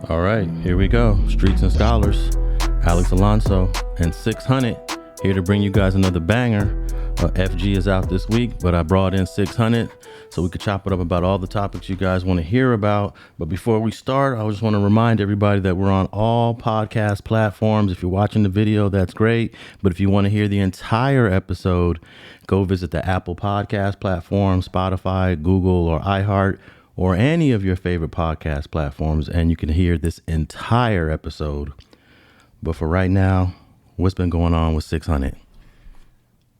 All right, here we go. Streets and Scholars, Alex Alonso, and 600 here to bring you guys another banger. FG is out this week, but I brought in 600 so we could chop it up about all the topics you guys want to hear about. But before we start, I just want to remind everybody that we're on all podcast platforms. If you're watching the video, that's great. But if you want to hear the entire episode, go visit the Apple Podcast platform, Spotify, Google, or iHeart, or any of your favorite podcast platforms, and you can hear this entire episode. But for right now, what's been going on with 600?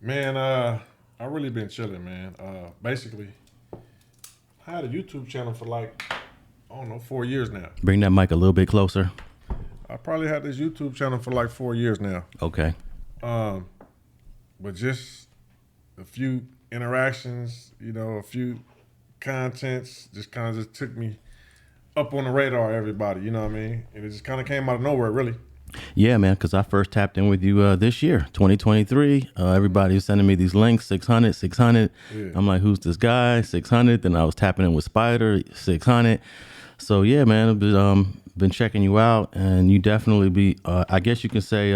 Man, I really been chilling, man. Basically, I had a YouTube channel for like, I don't know, 4 years now. Bring that mic a little bit closer. I probably had this YouTube channel for like 4 years now. Okay. But just a few interactions, a few contents just kind of just took me up on the radar, everybody, you know what I mean? And it just kind of came out of nowhere, really. Yeah, man, because I first tapped in with you this year, 2023. Everybody was sending me these links, 600. Yeah. I'm like, who's this guy? 600. Then I was tapping in with Spider, 600. So, yeah, man, I've been checking you out, and you definitely be, I guess you can say,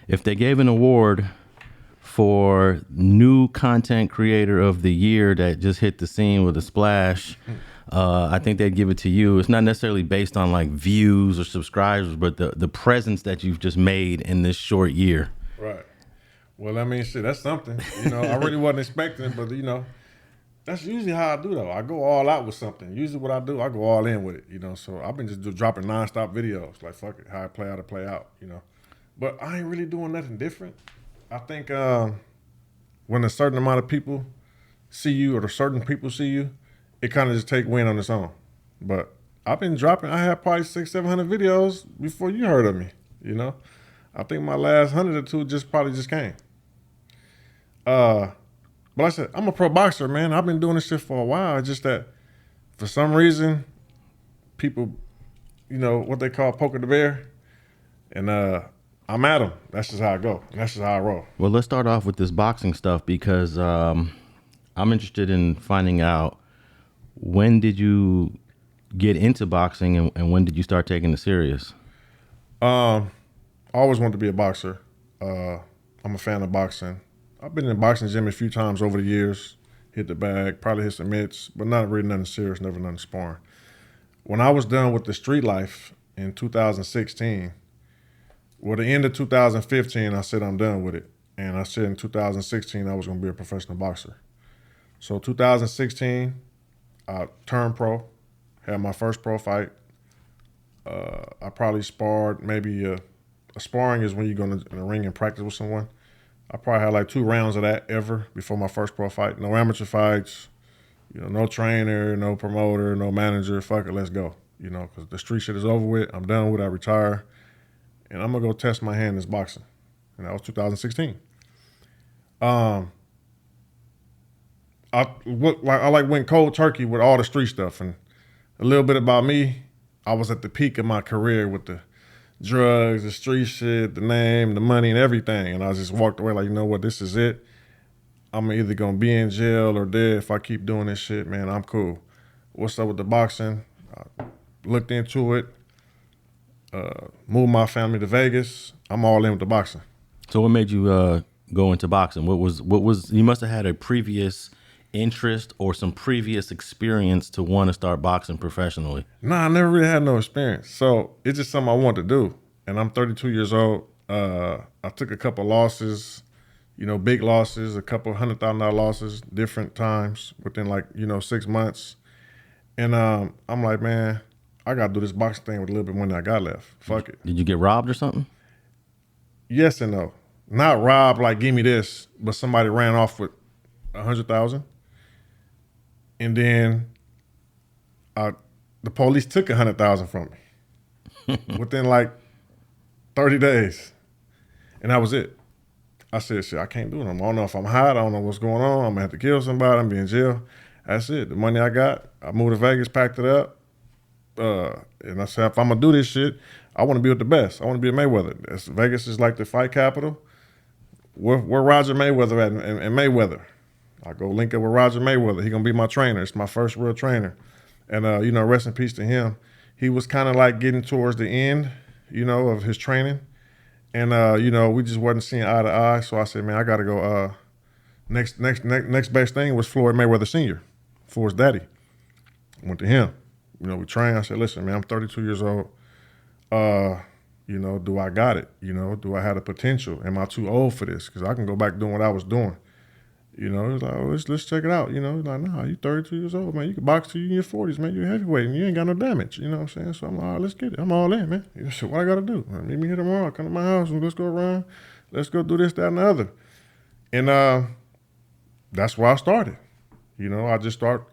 if they gave an award for new content creator of the year that just hit the scene with a splash, I think they'd give it to you. It's not necessarily based on like views or subscribers, but the presence that you've just made in this short year. Right. Well, I mean, shit, that's something. I really wasn't expecting it, but that's usually how I do though. I go all out with something. Usually what I do, I go all in with it, So I've been just dropping nonstop videos, like fuck it, how I play out, But I ain't really doing nothing different. I think when a certain amount of people see you or certain people see you, it kind of just take wind on its own. But I've been dropping, I had probably 600-700 videos before you heard of me, I think my last 100 or two just came. But like I said, I'm a pro boxer, man. I've been doing this shit for a while. It's just that for some reason, people, what they call poker the bear. And I'm at them. That's just how I go. And that's just how I roll. Well, let's start off with this boxing stuff because I'm interested in finding out, when did you get into boxing and when did you start taking it serious? I always wanted to be a boxer. I'm a fan of boxing. I've been in the boxing gym a few times over the years, hit the bag, probably hit some mitts, but not really nothing serious, never nothing sparring. When I was done with the street life in 2016, the end of 2015, I said I'm done with it. And I said in 2016, I was going to be a professional boxer. So 2016, I turned pro, had my first pro fight. I probably sparred maybe a sparring is when you go in the ring and practice with someone. I probably had like 2 rounds of that ever before my first pro fight. No amateur fights, no trainer, no promoter, no manager. Fuck it, let's go. Because the street shit is over with. I'm done with it. I retire. And I'm going to go test my hand in this boxing. And that was 2016. I went cold turkey with all the street stuff. And a little bit about me, I was at the peak of my career with the drugs, the street shit, the name, the money, and everything. And I just walked away like, you know what, this is it. I'm either going to be in jail or dead if I keep doing this shit, man. I'm cool. What's up with the boxing? I looked into it. Moved my family to Vegas. I'm all in with the boxing. So what made you go into boxing? What was you must have had a previous interest or some previous experience to want to start boxing professionally? Nah, I never really had no experience. So it's just something I wanted to do. And I'm 32 years old. I took a couple losses, big losses, a couple $100,000 losses, different times within 6 months. And I'm like, man, I got to do this boxing thing with a little bit of money I got left. Fuck it. Did you get robbed or something? Yes and no. Not robbed like give me this, but somebody ran off with 100,000. And then the police took 100,000 from me within 30 days. And that was it. I said, shit, I can't do it. I don't know if I'm hot. I don't know what's going on. I'm going to have to kill somebody. I'm going to be in jail. That's it. The money I got, I moved to Vegas, packed it up. And I said, if I'm going to do this shit, I want to be with the best. I want to be a Mayweather. Vegas is like the fight capital. Where Roger Mayweather at in Mayweather? I go link up with Roger Mayweather. He going to be my trainer. It's my first real trainer. And, rest in peace to him. he was kind of like getting towards the end, of his training. And, we just wasn't seeing eye to eye. So I said, man, I got to go. Next best thing was Floyd Mayweather Sr., for his daddy. Went to him. We trained. I said, listen, man, I'm 32 years old. Do I got it? Do I have the potential? Am I too old for this? Because I can go back doing what I was doing. He was like, oh, let's check it out. He's like, nah, you 32 years old, man. You can box till you in your 40s, man. You're heavyweight and you ain't got no damage. You know what I'm saying? So I'm like, all right, let's get it. I'm all in, man. He said, what I got to do? Meet me here tomorrow. Come to my house and let's go around. Let's go do this, that, and the other. And that's where I started. I just start,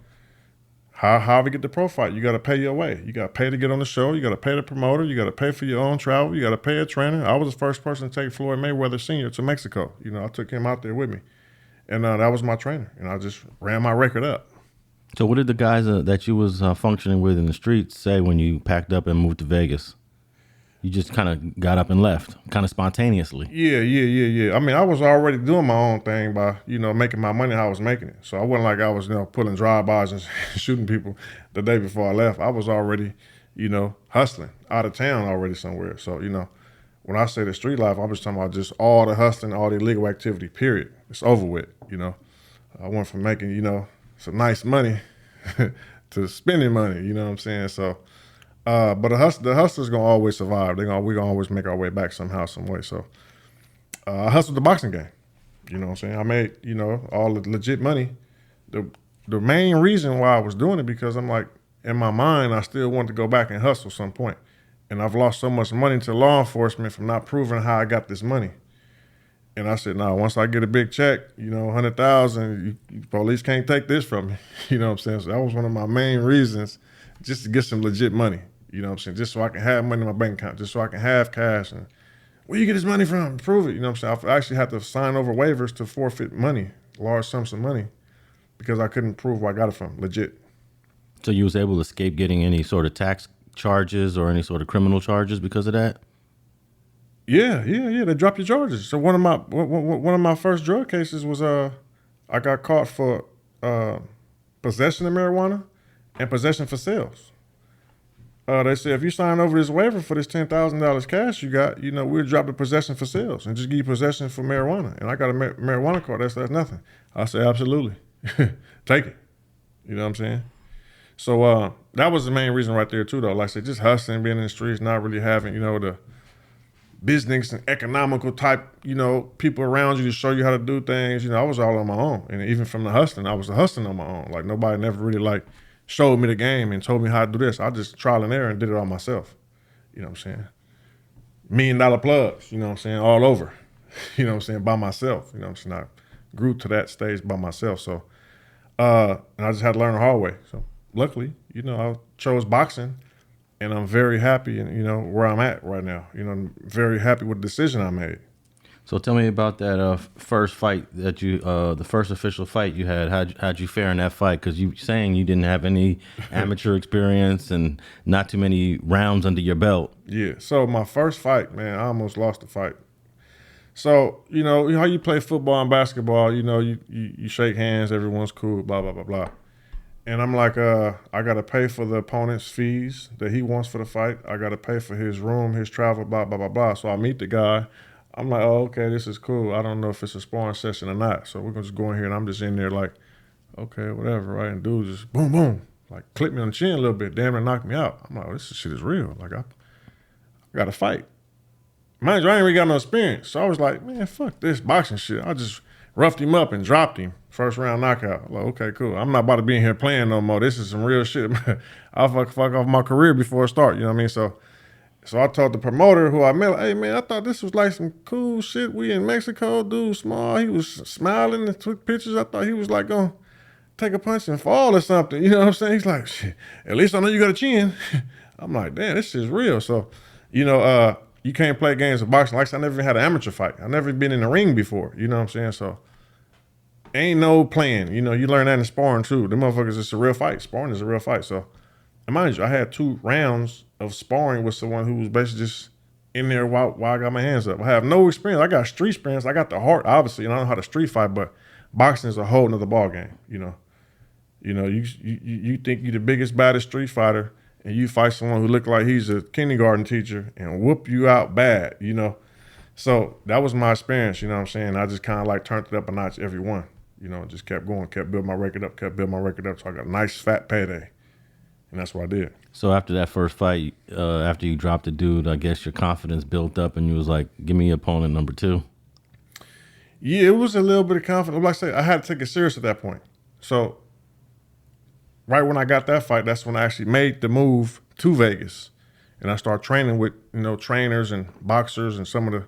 how we get the pro fight? You got to pay your way. You got to pay to get on the show. You got to pay the promoter. You got to pay for your own travel. You got to pay a trainer. I was the first person to take Floyd Mayweather Sr. to Mexico. I took him out there with me. And that was my trainer. And I just ran my record up. So what did the guys that you was functioning with in the streets say when you packed up and moved to Vegas? You just kind of got up and left, kind of spontaneously. Yeah. I mean, I was already doing my own thing by, making my money how I was making it. So I wasn't like I was, pulling drive-bys and shooting people the day before I left. I was already, hustling out of town already somewhere. So, when I say the street life, I'm just talking about just all the hustling, all the illegal activity, period. It's over with, I went from making, some nice money to spending money, you know what I'm saying? So, but the hustler's gonna always survive. We're gonna always make our way back somehow, some way. So, I hustled the boxing game, you know what I'm saying? I made, all the legit money. The main reason why I was doing it, because I'm like, in my mind, I still wanted to go back and hustle some point. And I've lost so much money to law enforcement from not proving how I got this money. And I said, no, once I get a big check, 100,000, police can't take this from me. You know what I'm saying? So that was one of my main reasons, just to get some legit money. You know what I'm saying? Just so I can have money in my bank account, just so I can have cash. And where you get this money from? Prove it. You know what I'm saying? I actually had to sign over waivers to forfeit money, large sums of money, because I couldn't prove where I got it from, legit. So you was able to escape getting any sort of tax charges or any sort of criminal charges because of that? Yeah. They drop your charges. So one of my first drug cases was I got caught for possession of marijuana and possession for sales. They said if you sign over this waiver for this $10,000 cash you got, we'll drop the possession for sales and just give you possession for marijuana. And I got a marijuana card. That's nothing. I said absolutely, take it. You know what I'm saying? So that was the main reason right there too, though. Like I said, just hustling, being in the streets, not really having, the business and economical type, people around you to show you how to do things. I was all on my own. And even from the hustling, I was hustling on my own. Like nobody never really showed me the game and told me how to do this. I just trial and error and did it all myself. You know what I'm saying? $1 million plugs, you know what I'm saying? All over, you know what I'm saying? By myself, you know what I'm saying? I grew to that stage by myself. So, and I just had to learn the hard way. So luckily, I chose boxing. And I'm very happy, where I'm at right now. I'm very happy with the decision I made. So tell me about that first fight that you, the first official fight you had. How'd you fare in that fight? Because you saying you didn't have any amateur experience and not too many rounds under your belt. Yeah. So my first fight, man, I almost lost the fight. So how you play football and basketball. You shake hands, everyone's cool, blah blah blah blah. And I'm like, I got to pay for the opponent's fees that he wants for the fight. I got to pay for his room, his travel, blah, blah, blah, blah. So I meet the guy. I'm like, oh, okay, this is cool. I don't know if it's a sparring session or not. So we're going to just go in here, and I'm just in there like, okay, whatever, right? And dude just boom, boom, like clip me on the chin a little bit, damn it, knock me out. I'm like, oh, this shit is real. Like, I got to fight. Mind you, I ain't really got no experience. So I was like, man, fuck this boxing shit. I just roughed him up and dropped him. First round knockout. Like, okay, cool. I'm not about to be in here playing no more. This is some real shit. I'll fuck off my career before it start. You know what I mean? So I told the promoter who I met, hey man, I thought this was like some cool shit. We in Mexico, dude, small. He was smiling and took pictures. I thought he was like gonna take a punch and fall or something. You know what I'm saying? He's like, shit, at least I know you got a chin. I'm like, damn, this shit's real. So, you can't play games of boxing. Like I said, I never even had an amateur fight. I never been in the ring before. You know what I'm saying? So ain't no playing. You learn that in sparring too. The motherfuckers, it's a real fight. Sparring is a real fight. So, and mind you, I had 2 rounds of sparring with someone who was basically just in there while I got my hands up. I have no experience. I got street experience. I got the heart, obviously, and I know how to street fight, but boxing is a whole nother ball game, You think you're the biggest, baddest street fighter, and you fight someone who look like he's a kindergarten teacher and whoop you out bad, you know. So that was my experience, you know what I'm saying? I just kind of like turned it up a notch every one, you know, just kept going, kept building my record up, so I got a nice fat payday, and that's what I did. So after that first fight, after you dropped the dude, I guess your confidence built up and you was like, give me opponent number 2. Yeah, it was a little bit of confidence. Like I said, I had to take it serious at that point. So right when I got that fight, that's when I actually made the move to Vegas. And I started training with, you know, trainers and boxers and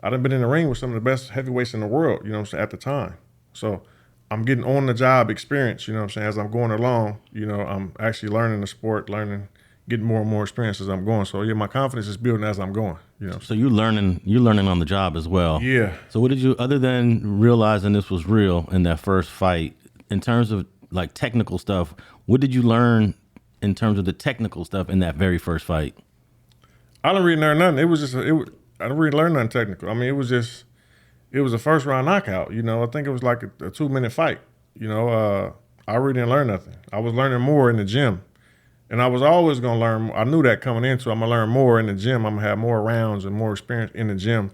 I done been in the ring with some of the best heavyweights in the world, you know what I'm saying, at the time. So I'm getting on the job experience, you know what I'm saying, as I'm going along, you know, I'm actually learning the sport, getting more and more experience as I'm going. So yeah, my confidence is building as I'm going, you know. So you're learning on the job as well. Yeah. So what did you, other than realizing this was real in that first fight, in terms of like technical stuff, what did you learn in terms of the technical stuff in that very first fight? I didn't really learn nothing. I didn't really learn nothing technical. I mean, it was a first round knockout. You know, I think it was like a 2-minute fight. You know, I really didn't learn nothing. I was learning more in the gym, and I was always gonna learn. I knew that coming into it, I'm gonna learn more in the gym. I'm gonna have more rounds and more experience in the gym.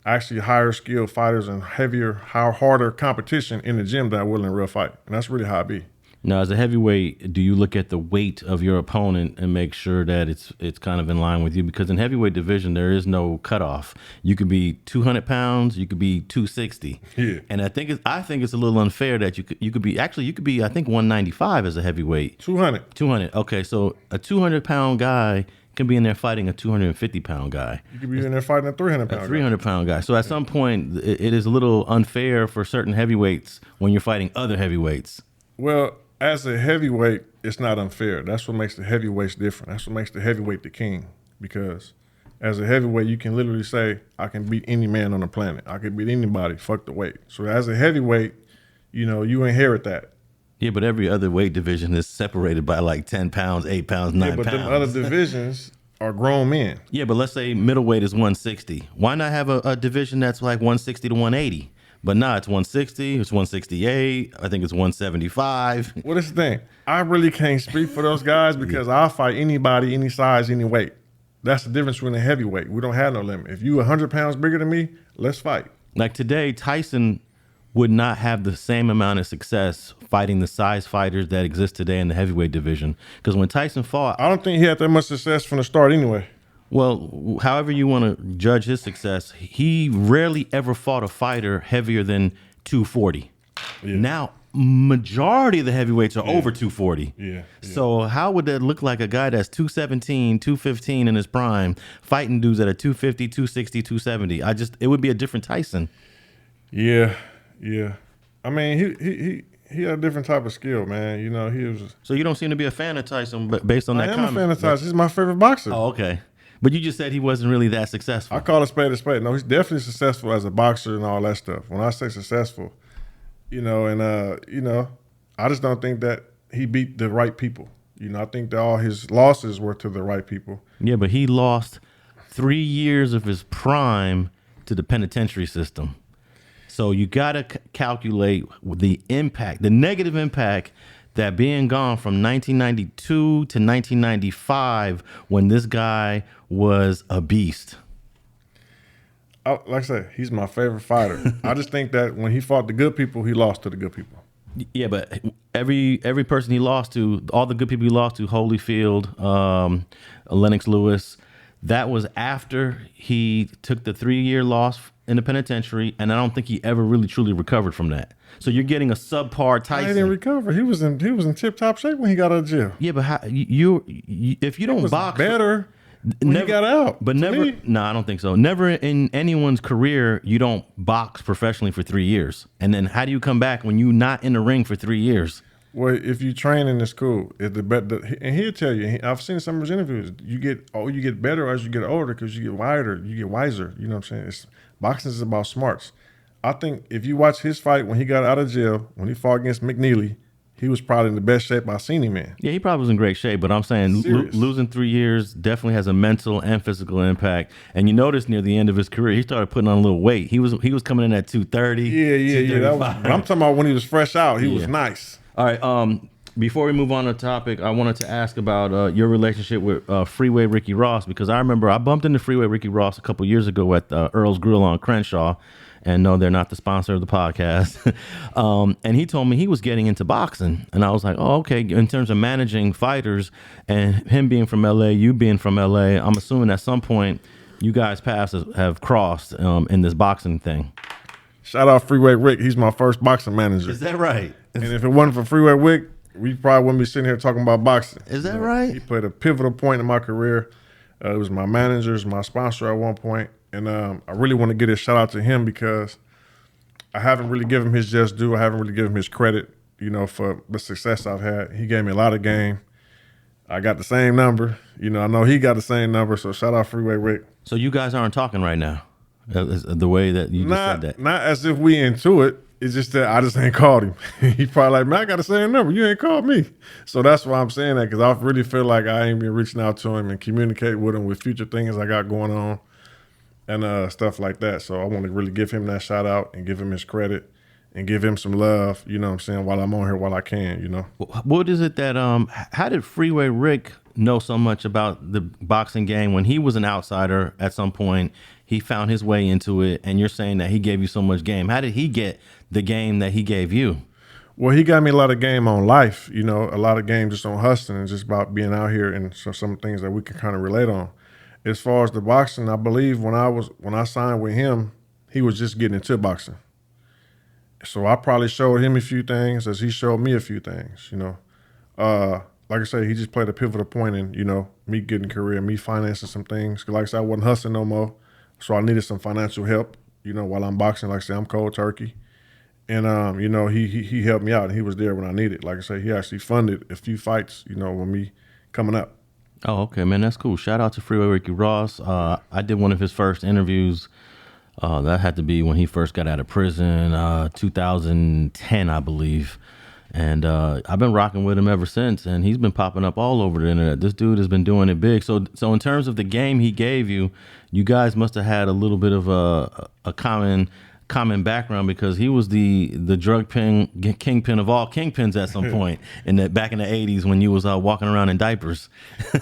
Actually, higher skilled fighters and harder competition in the gym than I will in a real fight, and that's really how I be. Now, as a heavyweight, do you look at the weight of your opponent and make sure that it's kind of in line with you? Because in heavyweight division, there is no cutoff. You could be 200 pounds, you could be 260. Yeah. And I think it's a little unfair that you could be I think 195 as a heavyweight. 200. 200. Okay, so a 200-pound guy can be in there fighting a 250-pound guy. You could be in there fighting a 300-pound guy. 300-pound guy. So at some point, it is a little unfair for certain heavyweights when you're fighting other heavyweights. Well, as a heavyweight, it's not unfair. That's what makes the heavyweights different. That's what makes the heavyweight the king. Because as a heavyweight, you can literally say, I can beat any man on the planet. I can beat anybody, fuck the weight. So as a heavyweight, you know, you inherit that. Yeah, but every other weight division is separated by like 10 pounds, 8 pounds, 9 pounds. Yeah, but them other divisions are grown men. Yeah, but let's say middleweight is 160. Why not have a division that's like 160 to 180? But nah, it's 160, it's 168, I think it's 175. Well, this is the thing. I really can't speak for those guys because I'll fight anybody, any size, any weight. That's the difference between a heavyweight. We don't have no limit. If you 100 pounds bigger than me, let's fight. Like today, Tyson would not have the same amount of success fighting the size fighters that exist today in the heavyweight division. Because when Tyson fought... I don't think he had that much success from the start anyway. Well, however you want to judge his success, he rarely ever fought a fighter heavier than 240. Yeah. Now, majority of the heavyweights are over 240. Yeah. So how would that look like a guy that's 217, 215 in his prime, fighting dudes that are 250, 260, 270? It would be a different Tyson. Yeah. I mean, he had a different type of skill, man. You know, he was... So you don't seem to be a fan of Tyson, but based on that comment. I am a fan of Tyson. He's my favorite boxer. Oh, okay. But you just said he wasn't really that successful. I call a spade a spade. No, he's definitely successful as a boxer and all that stuff. When I say successful, you know, and, you know, I just don't think that he beat the right people. You know, I think that all his losses were to the right people. Yeah, but he lost 3 years of his prime to the penitentiary system. So you got to calculate the impact, the negative impact that being gone from 1992 to 1995 when this guy was a beast. Like I said, he's my favorite fighter. I just think that when he fought the good people, he lost to the good people. Yeah, but every person he lost to, all the good people he lost to, Holyfield, Lennox Lewis, that was after he took the 3-year loss in the penitentiary, and I don't think he ever really truly recovered from that. So you're getting a subpar Tyson. He didn't recover. He was in tip-top shape when he got out of jail. Yeah, but how, if you don't box better when he got out. But never. No, I don't think so. Never in anyone's career you don't box professionally for 3 years, and then how do you come back when you're not in the ring for 3 years? Well, if you train in the school, and he'll tell you. I've seen some of his interviews. You get better as you get older because you get wider, you get wiser. You know what I'm saying? Boxing is about smarts. I think if you watch his fight when he got out of jail, when he fought against McNeely, he was probably in the best shape I've seen him in. Yeah, he probably was in great shape, but I'm saying losing 3 years definitely has a mental and physical impact. And you notice near the end of his career, he started putting on a little weight. He was coming in at 230. Yeah. I'm talking about when he was fresh out. He was nice. All right. Before we move on to the topic, I wanted to ask about your relationship with Freeway Ricky Ross, because I remember I bumped into Freeway Ricky Ross a couple years ago at Earl's Grill on Crenshaw. And no, they're not the sponsor of the podcast. And he told me he was getting into boxing. And I was like, oh, okay. In terms of managing fighters and him being from LA, you being from LA, I'm assuming at some point you guys' paths have crossed in this boxing thing. Shout out Freeway Rick. He's my first boxing manager. Is that right? And if it wasn't for Freeway Rick, we probably wouldn't be sitting here talking about boxing. Is that right? He played a pivotal point in my career. It was my manager, my sponsor at one point. And I really want to give a shout out to him because I haven't really given him his just due. I haven't really given him his credit, for the success I've had. He gave me a lot of game. I got the same number. I know he got the same number. So shout out Freeway Rick. So you guys aren't talking right now, the way that you just said that. Not as if we into it. It's just that I just ain't called him. He probably like, man, I got the same number. You ain't called me. So that's why I'm saying that, because I really feel like I ain't been reaching out to him and communicate with him with future things I got going on and stuff like that. So I want to really give him that shout out and give him his credit and give him some love, you know what I'm saying, while I'm on here, while I can, What is it that, how did Freeway Rick know so much about the boxing game when he was an outsider at some point? He found his way into it, and you're saying that he gave you so much game. How did he get the game that he gave you? Well, he got me a lot of game on life, a lot of game just on hustling and just about being out here and some things that we can kind of relate on. As far as the boxing, I believe when I signed with him, he was just getting into boxing. So I probably showed him a few things as he showed me a few things, Like I say, he just played a pivotal point in, me getting a career, me financing some things. 'Cause like I said, I wasn't hustling no more. So I needed some financial help, while I'm boxing. Like I say, I'm cold turkey. And, he helped me out, and he was there when I needed. Like I say, he actually funded a few fights, with me coming up. Oh, okay, man, that's cool. Shout out to Freeway Ricky Ross. I did one of his first interviews. That had to be when he first got out of prison, 2010, I believe. And I've been rocking with him ever since, and he's been popping up all over the internet. This dude has been doing it big. So in terms of the game he gave you, you guys must have had a little bit of a common background, because he was the drug kingpin of all kingpins at some point back in the 80s when you was walking around in diapers.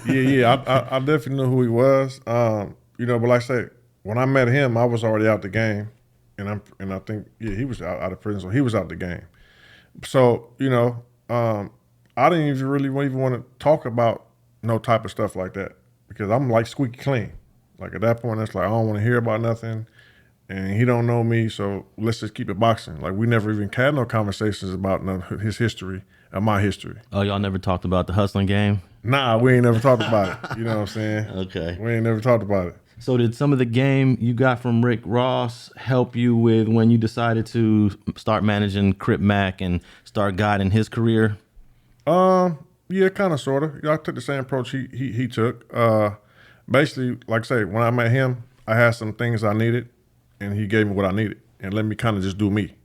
Yeah. I definitely knew who he was. But like I said, when I met him, I was already out the game, and I think he was out of prison, so he was out the game. So I didn't even really even want to talk about no type of stuff like that, because I'm like squeaky clean. Like at that point, it's like I don't want to hear about nothing. And he don't know me, so let's just keep it boxing. Like we never even had no conversations about his history or my history. Oh, y'all never talked about the hustling game? Nah, we ain't never talked about it. You know what I'm saying? Okay. We ain't never talked about it. So did some of the game you got from Rick Ross help you with when you decided to start managing Crip Mac and start guiding his career? Yeah, kind of, sort of. I took the same approach he took. Basically, like I say, when I met him, I had some things I needed, and he gave me what I needed and let me kind of just do me.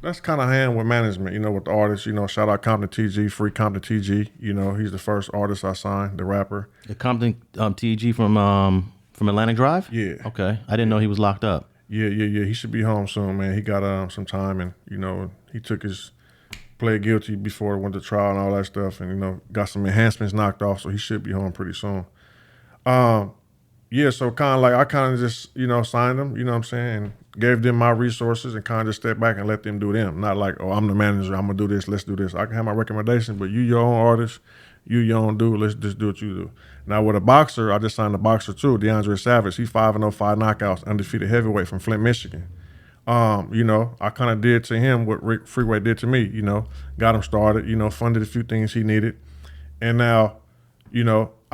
That's kind of hand with management, with the artists, shout out Compton TG, free Compton TG. He's the first artist I signed, the rapper. The Compton TG from Atlantic Drive? Yeah. Okay. I didn't know he was locked up. Yeah. He should be home soon, man. He got some time, and, he took his pled guilty before it went to trial and all that stuff, and, got some enhancements knocked off, so he should be home pretty soon. Yeah, so kind of like I kind of just, signed them, you know what I'm saying, and gave them my resources and kind of just stepped back and let them do them. Not like, oh, I'm the manager, I'm going to do this, let's do this. I can have my recommendation, but you your own artist, you your own dude, let's just do what you do. Now with a boxer, I just signed a boxer too, DeAndre Savage. He's 5-0, 5 knockouts, undefeated heavyweight from Flint, Michigan. I kind of did to him what Rick Freeway did to me, got him started, funded a few things he needed. And now,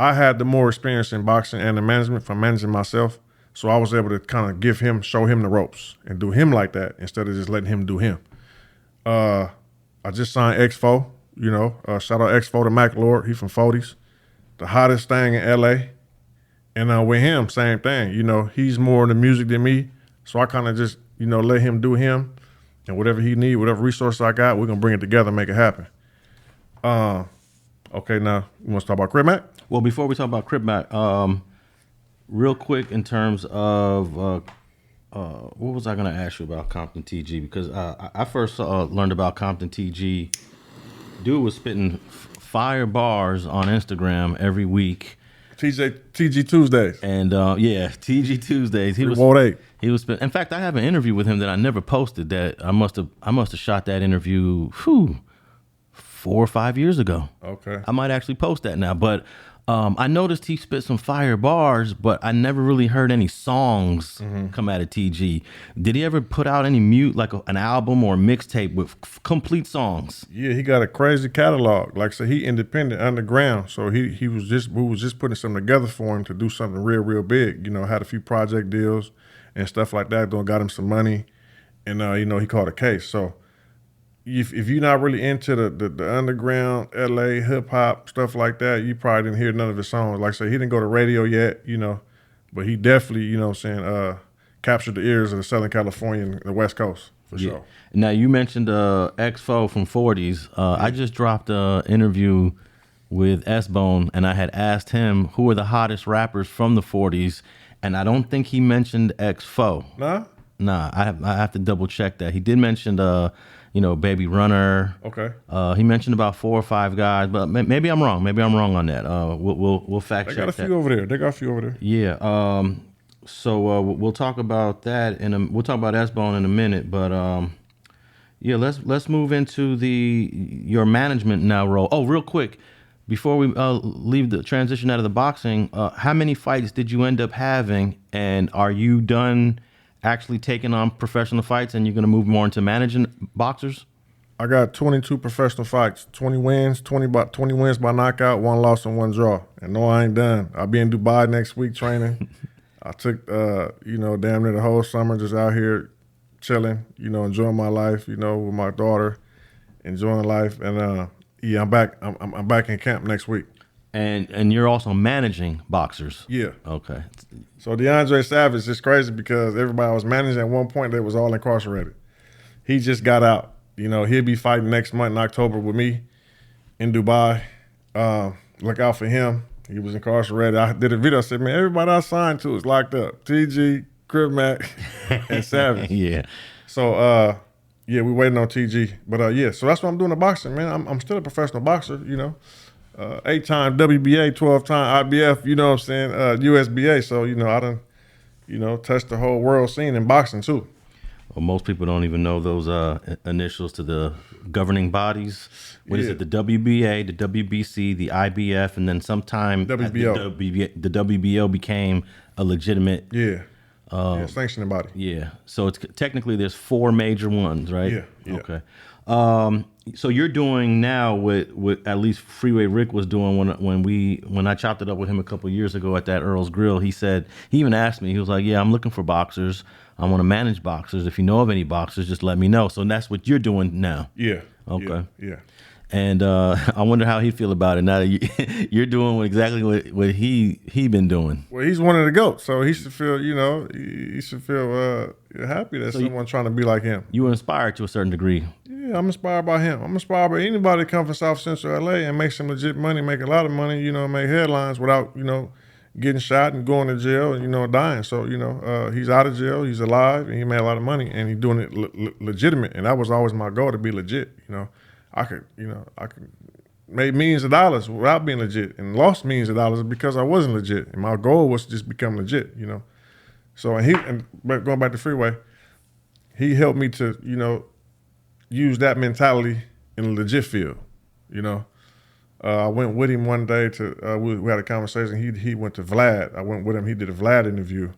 I had the more experience in boxing and the management from managing myself, so I was able to kind of show him the ropes and do him like that instead of just letting him do him. I just signed X4, shout out X4 to Mac Lord, he from 40s, the hottest thing in LA. And with him, same thing, he's more in the music than me, so I kind of just, let him do him, and whatever he need, whatever resources I got, we're gonna bring it together and make it happen. Okay, now you want to talk about Crip Mac? Well, before we talk about Crip Mac, real quick in terms of what was I going to ask you about Compton TG? Because I first learned about Compton TG Dude was spitting fire bars on Instagram every week. TG Tuesdays. And TG Tuesdays. He was spitting. In fact, I have an interview with him that I never posted. That I must have shot that interview 4 or 5 years ago. Okay. I might actually post that now, but. I noticed he spit some fire bars, but I never really heard any songs come out of TG. Did he ever put out any an album or mixtape with complete songs? Yeah, he got a crazy catalog. Like I said, he independent, underground. So we was just putting something together for him to do something real, real big. You know, had a few project deals and stuff like that. Got him some money, and he caught a case. So. If you're not really into the underground LA hip hop stuff like that, you probably didn't hear none of his songs. Like I say, he didn't go to radio yet, but he definitely, captured the ears of the Southern California and the West Coast for sure. Now you mentioned X-Fo from 40s. I just dropped an interview with S-Bone, and I had asked him who are the hottest rappers from the 40s, and I don't think he mentioned X-Fo. Nah, I have to double check that. He did mention Baby Runner. Okay. He mentioned about 4 or 5 guys, but maybe I'm wrong. Maybe I'm wrong on that. We'll fact check that. They got a few over there. Yeah. So we'll talk about that we'll talk about S-Bone in a minute, but let's move into your management now role. Oh, real quick, before we leave the transition out of the boxing, how many fights did you end up having, and are you done actually taking on professional fights, and you're going to move more into managing boxers? I got 22 professional fights, 20 wins, 20 wins by knockout, 1 loss and 1 draw. And no, I ain't done. I'll be in Dubai next week training. I took, damn near the whole summer just out here chilling, enjoying my life, with my daughter, enjoying life. And I'm back. I'm back in camp next week. And you're also managing boxers. Yeah. Okay. So DeAndre Savage is crazy because everybody I was managing at one point, they was all incarcerated. He just got out. He'll be fighting next month in October with me in Dubai. Look out for him. He was incarcerated. I did a video. I said, man, everybody I signed to is locked up. TG, Crip Mac, and Savage. Yeah. So, we waiting on TG. But, so that's what I'm doing in boxing, man. I'm still a professional boxer, 8-time WBA, 12-time IBF, USBA. So, I done, touched the whole world scene in boxing too. Well, most people don't even know those initials to the governing bodies. What is it? The WBA, the WBC, the IBF, and then sometime WBO. The WBO became a legitimate sanctioning body. Yeah. So it's technically there's 4 major ones, right? Yeah. Okay. So you're doing now what at least Freeway Rick was doing when I chopped it up with him a couple of years ago at that Earl's Grill. He even asked me, he was like, yeah, I'm looking for boxers. I want to manage boxers. If you know of any boxers, just let me know. So that's what you're doing now. Yeah. Okay. Yeah. And I wonder how he'd feel about it now that you're doing exactly what he been doing. Well, he's one of the GOATs, so he should feel, happy that someone trying to be like him. You were inspired to a certain degree. Yeah, I'm inspired by him. I'm inspired by anybody that come from South Central LA and make some legit money, make a lot of money, make headlines without, getting shot and going to jail and, dying. So, he's out of jail, he's alive, and he made a lot of money, and he's doing it legitimate. And that was always my goal, to be legit, I could made millions of dollars without being legit, and lost millions of dollars because I wasn't legit. And my goal was to just become legit, So but going back to Freeway, he helped me to, use that mentality in a legit field, I went with him one day to we had a conversation. He went to Vlad. I went with him. He did a Vlad interview.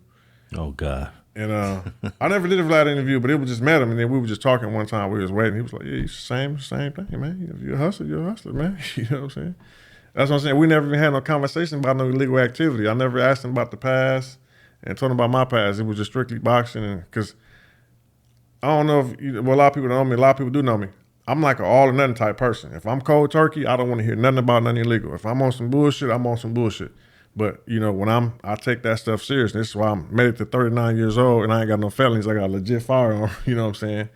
Oh God. And I never did a Vlad interview, but it was just met him, and then we were just talking one time. We was waiting. He was like, "Yeah, it's the same thing, man. You're a hustler, man." You know what I'm saying? That's what I'm saying. We never even had no conversation about no illegal activity. I never asked him about the past and told him about my past. It was just strictly boxing, and because I don't know if a lot of people don't know me. A lot of people do know me. I'm like an all or nothing type person. If I'm cold turkey, I don't want to hear nothing about nothing illegal. If I'm on some bullshit, I'm on some bullshit. But, when I take that stuff serious. This is why I'm made it to 39 years old and I ain't got no felonies. I got a legit firearm, you know what I'm saying?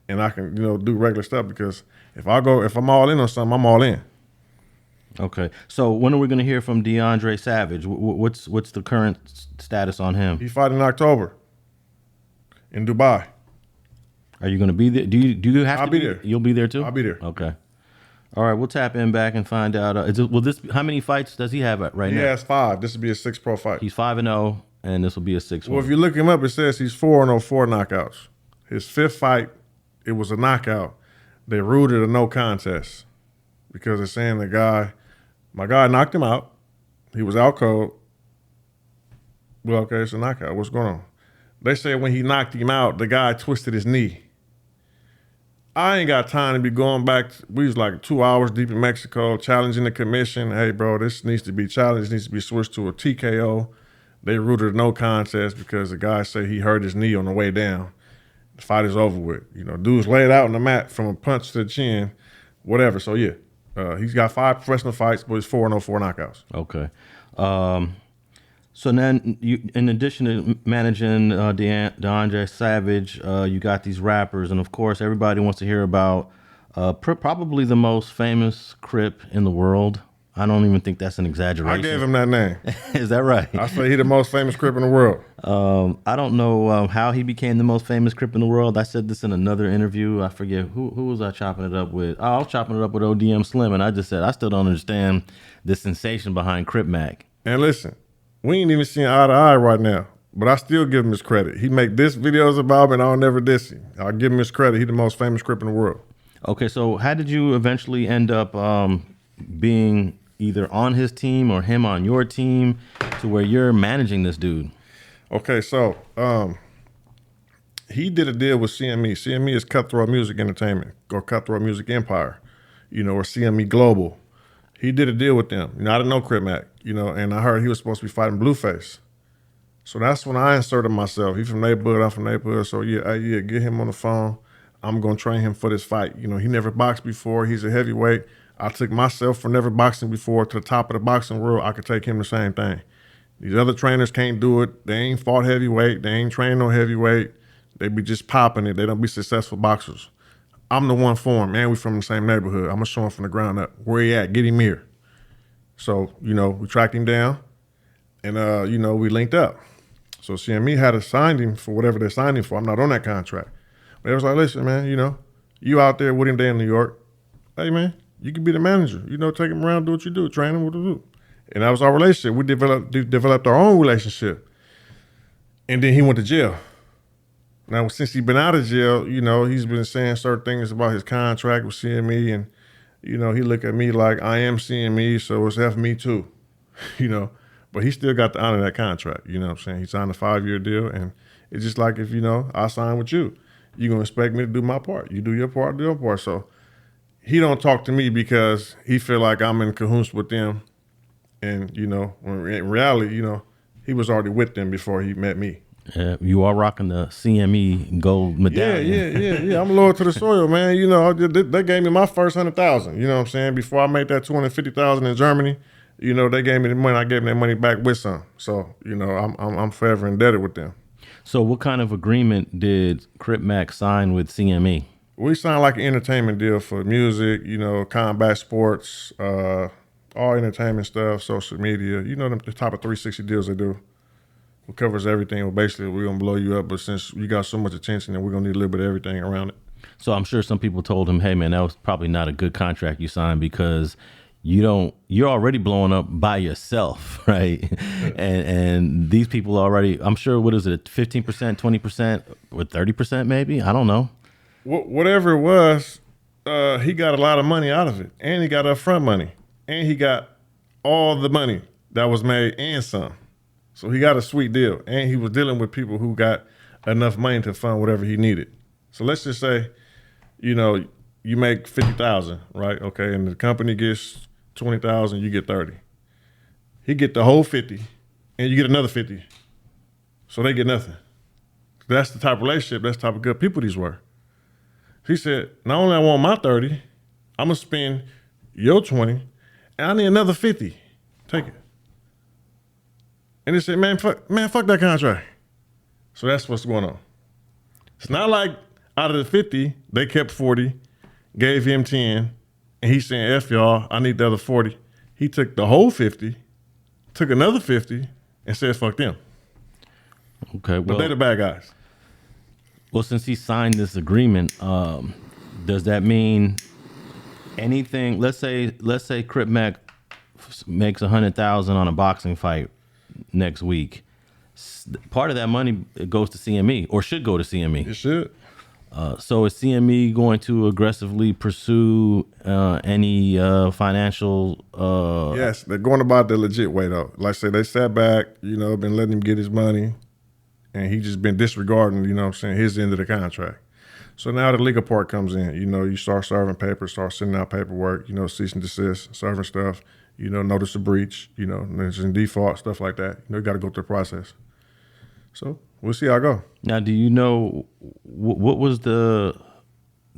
And I can, do regular stuff because if I'm all in on something, I'm all in. Okay. So when are we going to hear from DeAndre Savage? What's the current status on him? He fought in October in Dubai. Are you going to be there? Do you have I'll to be there. You'll be there too? I'll be there. Okay. All right, we'll tap in back and find out. How many fights does he have right now? He has 5. This will be his 6th pro fight. He's 5-0, and this will be a 6th. Well, if you look him up, it says he's 4-0, 4 knockouts. His 5th fight, it was a knockout. They ruled it a no contest because they're saying my guy knocked him out. He was out cold. Well, okay, it's a knockout. What's going on? They say when he knocked him out, the guy twisted his knee. I ain't got time to be going back. We was like 2 hours deep in Mexico, challenging the commission. Hey, bro, this needs to be challenged. It needs to be switched to a TKO. They ruled it a no contest because the guy said he hurt his knee on the way down. The fight is over with. You know, dude's laid out on the mat from a punch to the chin, whatever. So, yeah, he's got 5 professional fights, but he's 4-0, 4 knockouts. Okay. So then, in addition to managing DeAndre Savage, you got these rappers, and of course, everybody wants to hear about probably the most famous Crip in the world. I don't even think that's an exaggeration. I gave him that name. Is that right? I say he's the most famous Crip in the world. I don't know how he became the most famous Crip in the world. I said this in another interview. I forget who was I chopping it up with. I was chopping it up with ODM Slim, and I just said I still don't understand the sensation behind Crip Mac. And listen. We ain't even seeing eye to eye right now, but I still give him his credit. He make diss videos about me, and I'll never diss him. I'll give him his credit. He's the most famous Crip in the world. Okay, so how did you eventually end up being either on his team or him on your team to where you're managing this dude? Okay, so he did a deal with CME. CME is Cutthroat Music Entertainment or Cutthroat Music Empire, or CME Global. He did a deal with them. I didn't know Crip Mac, and I heard he was supposed to be fighting Blueface. So that's when I inserted myself. He's from neighborhood, I'm from neighborhood. So yeah, get him on the phone. I'm gonna train him for this fight. He never boxed before. He's a heavyweight. I took myself for never boxing before to the top of the boxing world. I could take him the same thing. These other trainers can't do it. They ain't fought heavyweight. They ain't trained no heavyweight. They be just popping it. They don't be successful boxers. I'm the one for him, man. We from the same neighborhood. I'm gonna show him from the ground up. Where he at? Get him here. So, we tracked him down and, we linked up. So CME had to sign him for whatever they signed him for. I'm not on that contract. But it was like, listen, man, you out there with him there in New York. Hey, man, you can be the manager. Take him around, do what you do, train him, what to do. And that was our relationship. We developed our own relationship. And then he went to jail. Now, since he's been out of jail, he's been saying certain things about his contract with CME, and, he look at me like I am CME, so it's F me too, But he still got to honor that contract, you know what I'm saying? He signed a 5-year deal, and it's just like if, I sign with you, you're going to expect me to do my part. You do your part, I do your part. So he don't talk to me because he feel like I'm in cahoots with them. And, when in reality, he was already with them before he met me. You are rocking the CME gold medallion. Yeah. I'm loyal to the soil, man. They gave me my first 100,000. You know what I'm saying? Before I made that 250,000 in Germany, they gave me the money. I gave them that money back with some. So, I'm forever indebted with them. So, what kind of agreement did Crip Mac sign with CME? We signed like an entertainment deal for music, combat sports, all entertainment stuff, social media. The type of 360 deals they do. It covers everything. Well, basically, we're going to blow you up, but since you got so much attention, then we're going to need a little bit of everything around it. So I'm sure some people told him, hey, man, that was probably not a good contract you signed because you're already blowing up by yourself, right? and these people already, I'm sure, what is it, 15%, 20%, or 30% maybe? I don't know. Whatever it was, he got a lot of money out of it, and he got upfront money, and he got all the money that was made and some. So he got a sweet deal, and he was dealing with people who got enough money to fund whatever he needed. So let's just say, you make 50,000, right? Okay, and the company gets 20,000, you get 30. He get the whole 50, and you get another 50. So they get nothing. That's the type of relationship, that's the type of good people these were. He said, not only I want my 30, I'm gonna spend your 20, and I need another 50. Take it. And they said, man, fuck that contract. So that's what's going on. It's not like out of the 50, they kept 40, gave him 10, and he's saying, F y'all, I need the other 40. He took the whole 50, took another 50, and said, fuck them. Okay, well. But they're the bad guys. Well, since he signed this agreement, does that mean anything. Let's say Crip Mac makes 100,000 on a boxing fight next week. Part of that money goes to CME, or should go to CME. It should. So is CME going to aggressively pursue any financial? Yes, they're going about the legit way though. Like I said, they sat back, been letting him get his money, and he just been disregarding, his end of the contract. So now the legal part comes in. You start serving papers, start sending out paperwork, cease and desist, serving stuff, notice of breach, there's in default, stuff like that. You got to go through the process. So we'll see how it go. Now, do you know what was the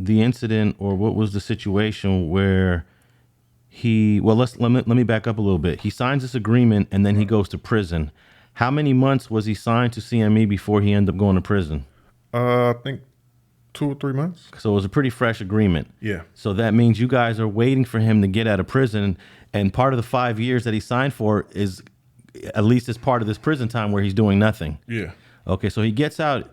incident, or what was the situation where he? Well, let me back up a little bit. He signs this agreement and then he goes to prison. How many months was he signed to CME before he ended up going to prison? I think 2 or 3 months. So it was a pretty fresh agreement. Yeah. So that means you guys are waiting for him to get out of prison, and part of the 5 years that he signed for is at least as part of this prison time where he's doing nothing. Yeah. Okay, so he gets out.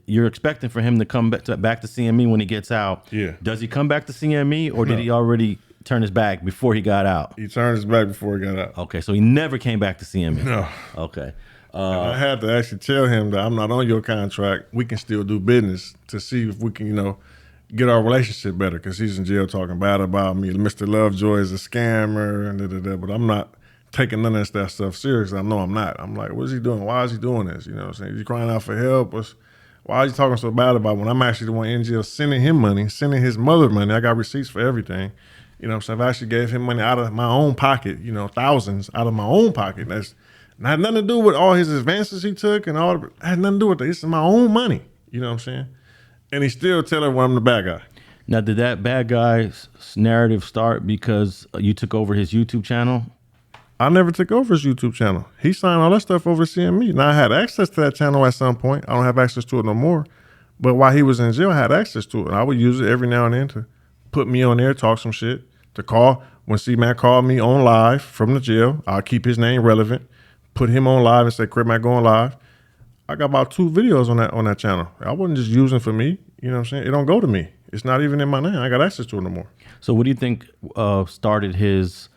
You're expecting for him to come back to CME when he gets out. Yeah. Does he come back to CME, or did he already turn his back before he got out? He turned his back before he got out. Okay, so he never came back to CME. No. Okay. I had to actually tell him that I'm not on your contract. We can still do business to see if we can, get our relationship better, because he's in jail talking bad about me. Mr. Lovejoy is a scammer and da-da-da, but I'm not taking none of that stuff serious. I know I'm not. I'm like, what is he doing? Why is he doing this? You know what I'm saying? Is he crying out for help? Why is he talking so bad about it when I'm actually the one in jail sending him money, sending his mother money? I got receipts for everything. You know what I'm saying? I actually gave him money out of my own pocket, thousands out of my own pocket. That's had nothing to do with all his advances he took and all. Had nothing to do with that. This is my own money. You know what I'm saying? And he still telling me I'm the bad guy. Now, did that bad guy's narrative start because you took over his YouTube channel? I never took over his YouTube channel. He signed all that stuff over to CME. Now, I had access to that channel at some point. I don't have access to it no more. But while he was in jail, I had access to it. And I would use it every now and then to put me on there, talk some shit, to call. When C-Mac called me on live from the jail, I'll keep his name relevant, put him on live and say, Crip Mac going live. I got about 2 videos on that channel. I wasn't just using for me. You know what I'm saying? It don't go to me. It's not even in my name. I got access to it no more. So what do you think started his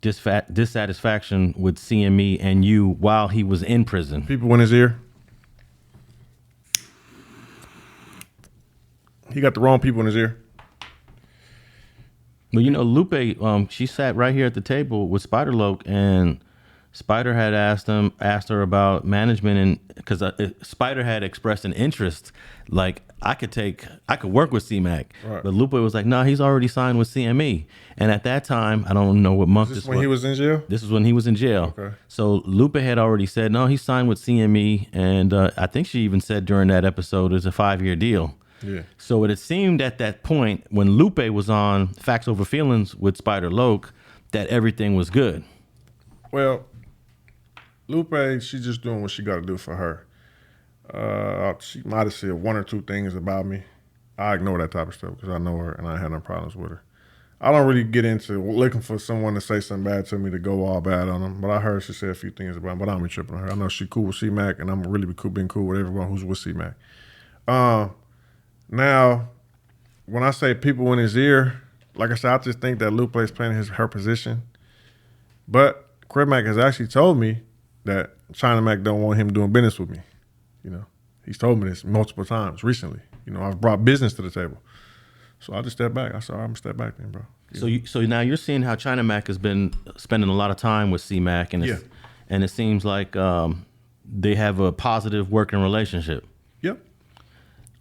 dissatisfaction with CME and you while he was in prison? People in his ear. He got the wrong people in his ear. Well, Lupe, she sat right here at the table with Spider Loke, and Spider had asked her about management, and because Spider had expressed an interest, like I could work with C-Mac, right. But Lupe was like, no, he's already signed with CME. And at that time, I don't know what month this was. When he was in jail? This was when he was in jail. Okay. So Lupe had already said, no, he signed with CME, and I think she even said during that episode it's a 5-year deal. Yeah. So it seemed at that point when Lupe was on Facts Over Feelings with Spider Loke that everything was good. Well, Lupe, she's just doing what she got to do for her. She might have said 1 or 2 things about me. I ignore that type of stuff because I know her and I had no problems with her. I don't really get into looking for someone to say something bad to me to go all bad on them. But I heard she said a few things about me, but I don't be tripping on her. I know she cool with C-Mac, and I'm really being cool with everyone who's with C-Mac. Now, when I say people in his ear, like I said, I just think that Lupe is playing her position. But Crip Mac has actually told me that China Mac don't want him doing business with me. He's told me this multiple times recently. I've brought business to the table. So I just stepped back. I said, all right, I'm gonna step back then, bro. So now you're seeing how China Mac has been spending a lot of time with C-Mac, and it seems like they have a positive working relationship. Yep.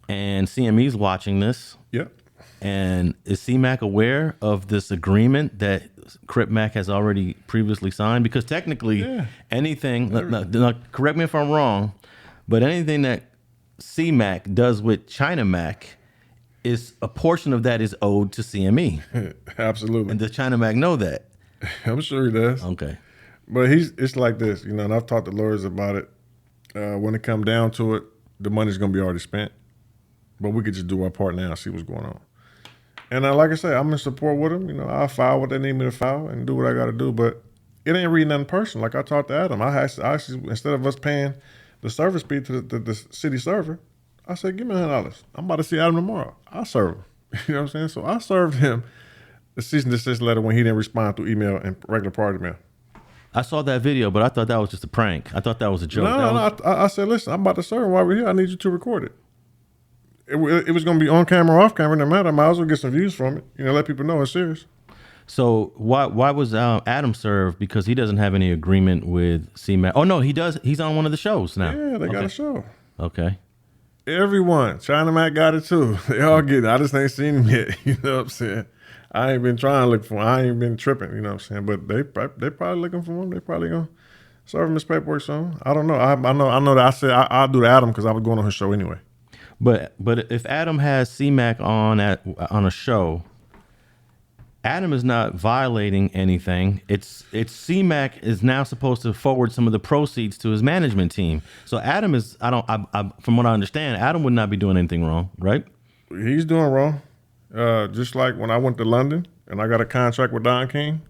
And CME's watching this. Yep. And is C-Mac aware of this agreement that Crip Mac has already previously signed? Because technically, anything, correct me if I'm wrong, but anything that C-Mac does with China Mac, is a portion of that is owed to CME. Absolutely. And does China Mac know that? I'm sure he does. Okay. But it's like this, and I've talked to lawyers about it. When it come down to it, the money's gonna be already spent. But we could just do our part now and see what's going on. And like I say, I'm in support with them. I'll file what they need me to file and do what I got to do. But it ain't really nothing personal. Like I talked to Adam, I actually instead of us paying the service fee to the city server, I said, give me $100. I'm about to see Adam tomorrow. I'll serve him. You know what I'm saying? So I served him the cease and desist letter when he didn't respond through email and regular party mail. I saw that video, but I thought that was just a prank. I thought that was a joke. No. I said, listen, I'm about to serve him while we're here. I need you to record it. It was going to be on camera or off camera. No matter. I might as well get some views from it. Let people know it's serious. So why was Adam served? Because he doesn't have any agreement with C-Mac. Oh, no, he does. He's on one of the shows now. Yeah, they got a show. Okay. Everyone. China Mac got it too. They all get it. I just ain't seen him yet. You know what I'm saying? I ain't been trying to look for him. I ain't been tripping. You know what I'm saying? But they probably looking for him. They probably going to serve him his paperwork soon. I don't know. I know that I said I'll do the Adam because I was going on his show anyway. But if Adam has C-Mac on a show, Adam is not violating anything. It's C-Mac is now supposed to forward some of the proceeds to his management team. So Adam is from what I understand, Adam would not be doing anything wrong, right? He's doing wrong. Just like when I went to London and I got a contract with Don King.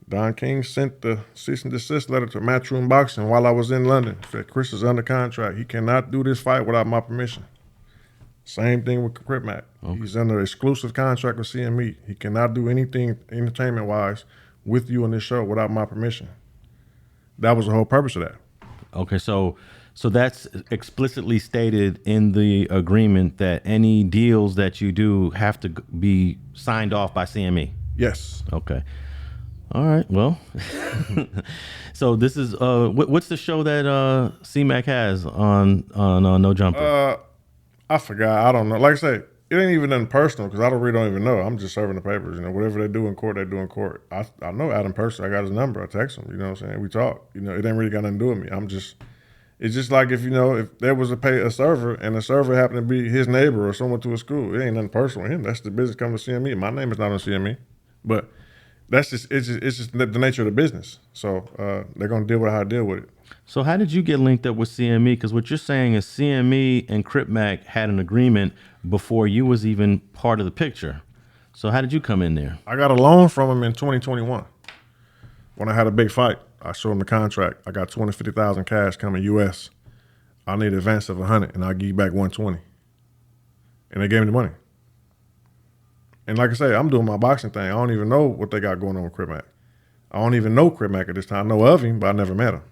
Don King sent the cease and desist letter to Matchroom Boxing while I was in London. Said Chris is under contract. He cannot do this fight without my permission. Same thing with Crip Mac. Okay. He's under exclusive contract with CME. He cannot do anything entertainment-wise with you on this show without my permission. That was the whole purpose of that. Okay, so that's explicitly stated in the agreement that any deals that you do have to be signed off by CME? Yes. Okay. All right, well. So this is, what's the show that C-Mac has on No Jumper? I forgot. I don't know. Like I say, it ain't even nothing personal because I really don't even know. I'm just serving the papers. Whatever they do in court, they do in court. I know Adam personally. I got his number. I text him. You know what I'm saying? We talk. It ain't really got nothing to do with me. It's just like if there was a server and the server happened to be his neighbor or someone to a school, it ain't nothing personal with him. That's the business coming to CME. My name is not on CME. But it's just the nature of the business. So they're gonna deal with how to deal with it. So how did you get linked up with CME? Because what you're saying is CME and Crip Mac had an agreement before you was even part of the picture. So how did you come in there? I got a loan from him in 2021 when I had a big fight. I showed him the contract. I got $250,000 cash coming U.S. I need an advance of 100, and I'll give you back 120. And they gave me the money. And like I say, I'm doing my boxing thing. I don't even know what they got going on with Crip Mac. I don't even know Crip Mac at this time. I know of him, but I never met him.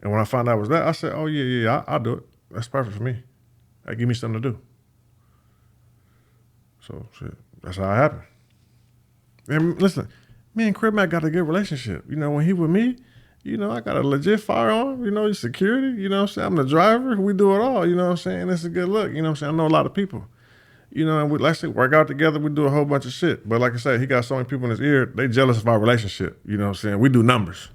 And when I found out it was that, I said, oh, yeah, I'll do it. That's perfect for me. That give me something to do. So, shit, that's how it happened. And listen, me and Crip Mac got a good relationship. When he with me, I got a legit firearm, security, what I'm saying? I'm the driver. We do it all, what I'm saying? It's a good look, what I'm saying? I know a lot of people. And we, like I said, work out together. We do a whole bunch of shit. But like I said, he got so many people in his ear, they jealous of our relationship, what I'm saying? We do numbers,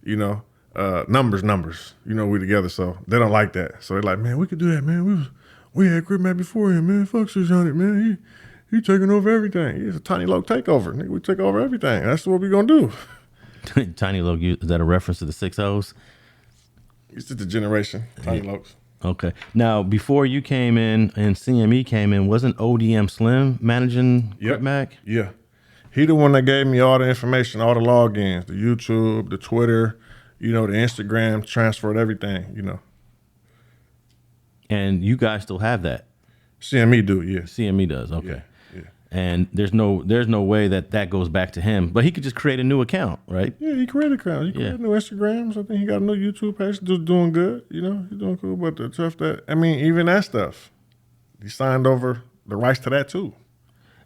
numbers, we together, so they don't like that. So they're like, man, we could do that, man. We had Crip Mac before him, man. Fuck 600, man. He taking over everything. He's a Tiny Loc takeover. Nigga, we take over everything. That's what we gonna do. Tiny Loc, is that a reference to the 6-0s? It's just a generation, Tiny Locs. Okay. Now, before you came in and CME came in, wasn't ODM Slim managing Crip Mac? Yeah. He the one that gave me all the information, all the logins, the YouTube, the Twitter, the Instagram, transferred everything, And you guys still have that? CME do, yeah. CME does, okay. Yeah. And there's no way that goes back to him, but he could just create a new account, right? Yeah, he created an account. He created new Instagrams. I think he got a new YouTube page. Just doing good, he's doing cool. But the stuff even that stuff, he signed over the rights to that too.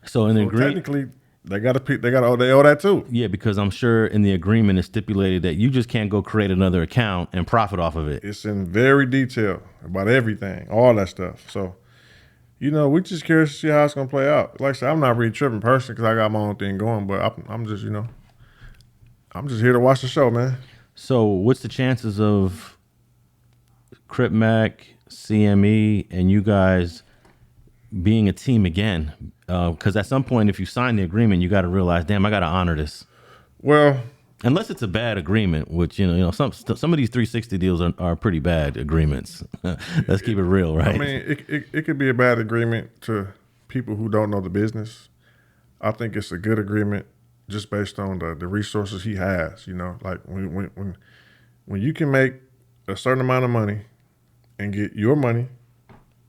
So in the agreement, technically, they owe that too. Yeah, because I'm sure in the agreement it's stipulated that you just can't go create another account and profit off of it. It's in very detail about everything, all that stuff. So. We just curious to see how it's gonna play out. Like I said, I'm not really tripping personally because I got my own thing going, but I'm just, I'm just here to watch the show, man. So, what's the chances of Crip Mac, CME, and you guys being a team again? Because at some point, if you sign the agreement, you got to realize, damn, I got to honor this. Well, unless it's a bad agreement, which some of these 360 deals are pretty bad agreements. Let's keep it real, right? I mean, it could be a bad agreement to people who don't know the business. I think it's a good agreement just based on the resources he has. Like when you can make a certain amount of money and get your money,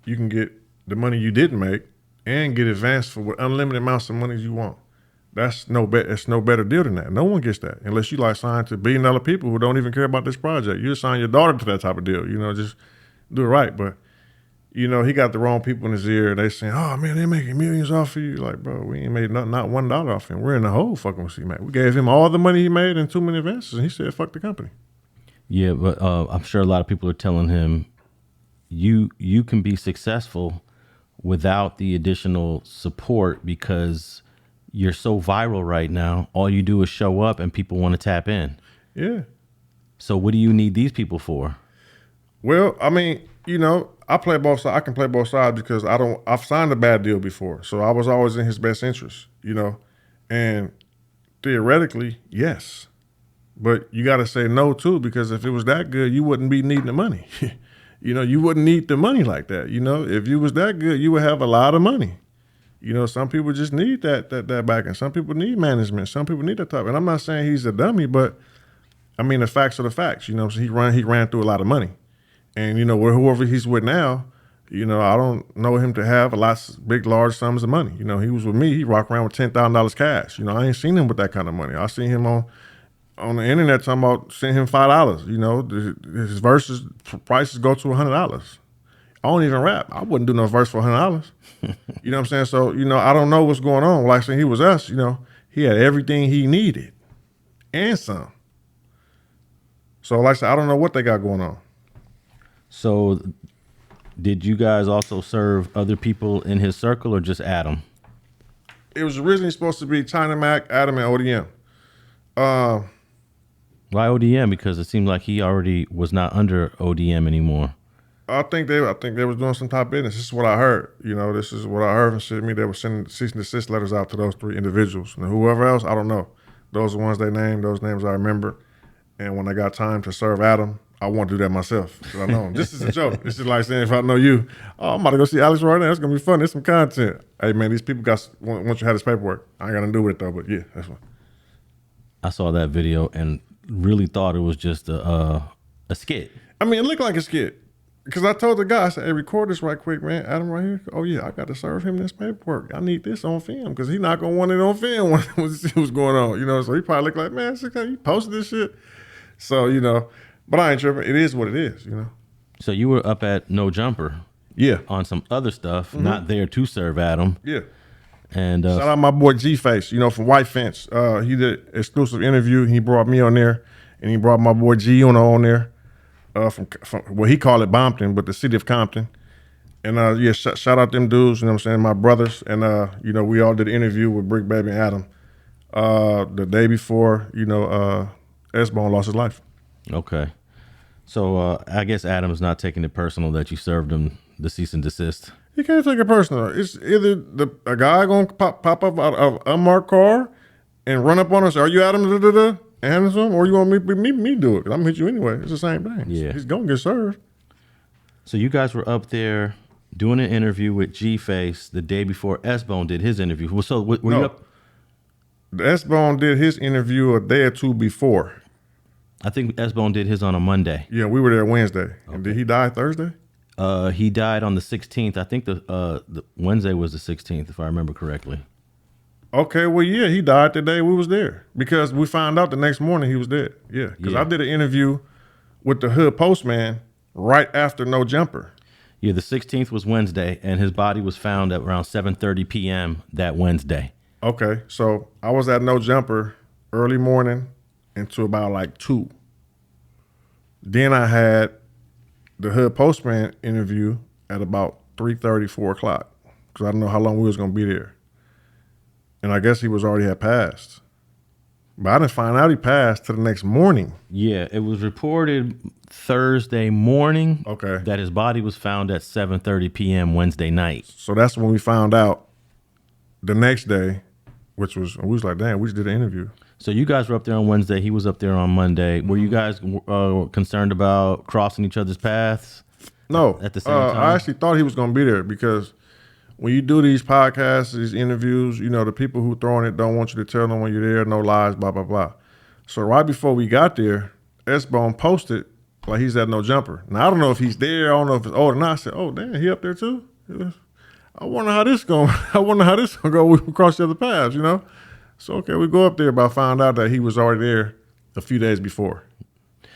you can get the money you didn't make and get advanced for with unlimited amounts of money you want. It's no better deal than that. No one gets that unless you like sign to $1 billion people who don't even care about this project. You assign your daughter to that type of deal. Just do it right. But he got the wrong people in his ear. They saying, "Oh man, they're making millions off of you." Like, bro, we ain't made not $1 off him. We're in the hole fucking with C-Mac. We gave him all the money he made in 2 many advances, and he said, "Fuck the company." Yeah, but I'm sure a lot of people are telling him, you can be successful without the additional support because you're so viral right now. All you do is show up and people want to tap in. Yeah. So what do you need these people for? Well, I mean, I play both sides. I can play both sides because I've signed a bad deal before. So I was always in his best interest, and theoretically, yes. But you got to say no too, because if it was that good, you wouldn't be needing the money. You wouldn't need the money like that. If you was that good, you would have a lot of money. Some people just need that backing. Some people need management. Some people need that type. And I'm not saying he's a dummy, but I mean the facts are the facts. So he ran through a lot of money, and whoever he's with now, I don't know him to have large sums of money. He was with me. He rocked around with $10,000 cash. I ain't seen him with that kind of money. I seen him on the internet talking about sending him $5. His verses prices go to $100. I don't even rap. I wouldn't do no verse for $100. You know what I'm saying? So, I don't know what's going on. Like I said, he was us, he had everything he needed and some. So like I said, I don't know what they got going on. So did you guys also serve other people in his circle or just Adam? It was originally supposed to be China Mac, Adam, and ODM. Why ODM? Because it seemed like he already was not under ODM anymore. I think they was doing some top business. This is what I heard. This is what I heard from shit. They were sending cease and desist letters out to those 3 individuals. And whoever else, I don't know. Those are the ones they named. Those names I remember. And when I got time to serve Adam, I want to do that myself. Because I know him. This is a joke. It's just like saying if I know you, I'm about to go see Alex right now. It's going to be fun. There's some content. Hey, man, these people once you have this paperwork. I ain't got nothing to do with it, though. But, yeah, that's what. I saw that video and really thought it was just a skit. I mean, it looked like a skit. Because I told the guy, I said, hey, record this right quick, man. Adam right here. Oh, yeah, I got to serve him this paperwork. I need this on film because he's not going to want it on film when see what's going on. So he probably looked like, man, you posted this shit. So, but I ain't tripping. It is what it is, So you were up at No Jumper. Yeah. On some other stuff, not there to serve Adam. Yeah. And shout out my boy G-Face, from White Fence. He did an exclusive interview. He brought me on there, and he brought my boy G on there. From he called it Bompton, but the city of Compton. And shout out them dudes, my brothers. And we all did an interview with Brick Baby and Adam the day before, S-Bone lost his life. Okay. So I guess Adam's not taking it personal that you served him the cease and desist. He can't take it personal. It's either a guy gonna pop up out of an unmarked car and run up on us. Are you Adam? And hand us him, or you want me do it? 'Cause I'm gonna hit you anyway. It's the same thing. Yeah. He's gonna get served. So you guys were up there doing an interview with G-Face the day before S-Bone did his interview. So were you up? S-Bone did his interview a day or two before. I think S-Bone did his on a Monday. Yeah, we were there Wednesday. Okay. And did he die Thursday? He died on the 16th. I think the Wednesday was the 16th, if I remember correctly. Okay, well, yeah, he died the day we was there because we found out the next morning he was dead. Yeah, because I did an interview with the Hood Postman right after No Jumper. Yeah, the 16th was Wednesday, and his body was found at around 7:30 p.m. that Wednesday. Okay, so I was at No Jumper early morning until about like 2. Then I had the Hood Postman interview at about 3:30, 4 o'clock because I didn't know how long we was going to be there. And I guess he had passed. But I didn't find out he passed till the next morning. Yeah, it was reported Thursday morning that his body was found at 7:30 p.m. Wednesday night. So that's when we found out the next day, we was like, damn, we just did an interview. So you guys were up there on Wednesday. He was up there on Monday. Were you guys concerned about crossing each other's paths? No. At the same time? I actually thought he was going to be there because when you do these podcasts, these interviews, the people who throwing it don't want you to tell them when you're there, no lies, blah, blah, blah. So right before we got there, S-Bone posted like he's at No Jumper. Now, I don't know if he's there. I don't know if it's old or not. I said, oh, damn, he up there too? I wonder how this going. I wonder how this gonna go. We cross the other paths, you know. So okay, we go up there, but I found out that he was already there a few days before.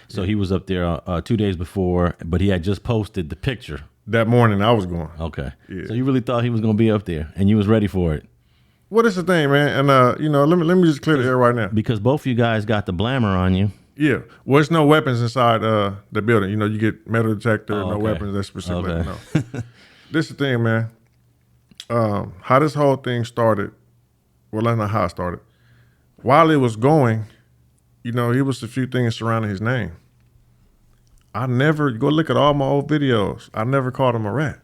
So he was up there 2 days before, but he had just posted the picture. That morning I was going. Okay. Yeah. So you really thought he was going to be up there, and you was ready for it. What is the thing, man? And you know, let me just clear the air right now. Because both of you guys got the blammer on you. Yeah. Well, there's no weapons inside the building. You know, you get metal detector, no okay. weapons. That's specific. Okay. No. This is the thing, man. How this whole thing started. Well, that's not how it started. While it was going, you know, it was a few things surrounding his name. I never, go look at all my old videos. I never called him a rat.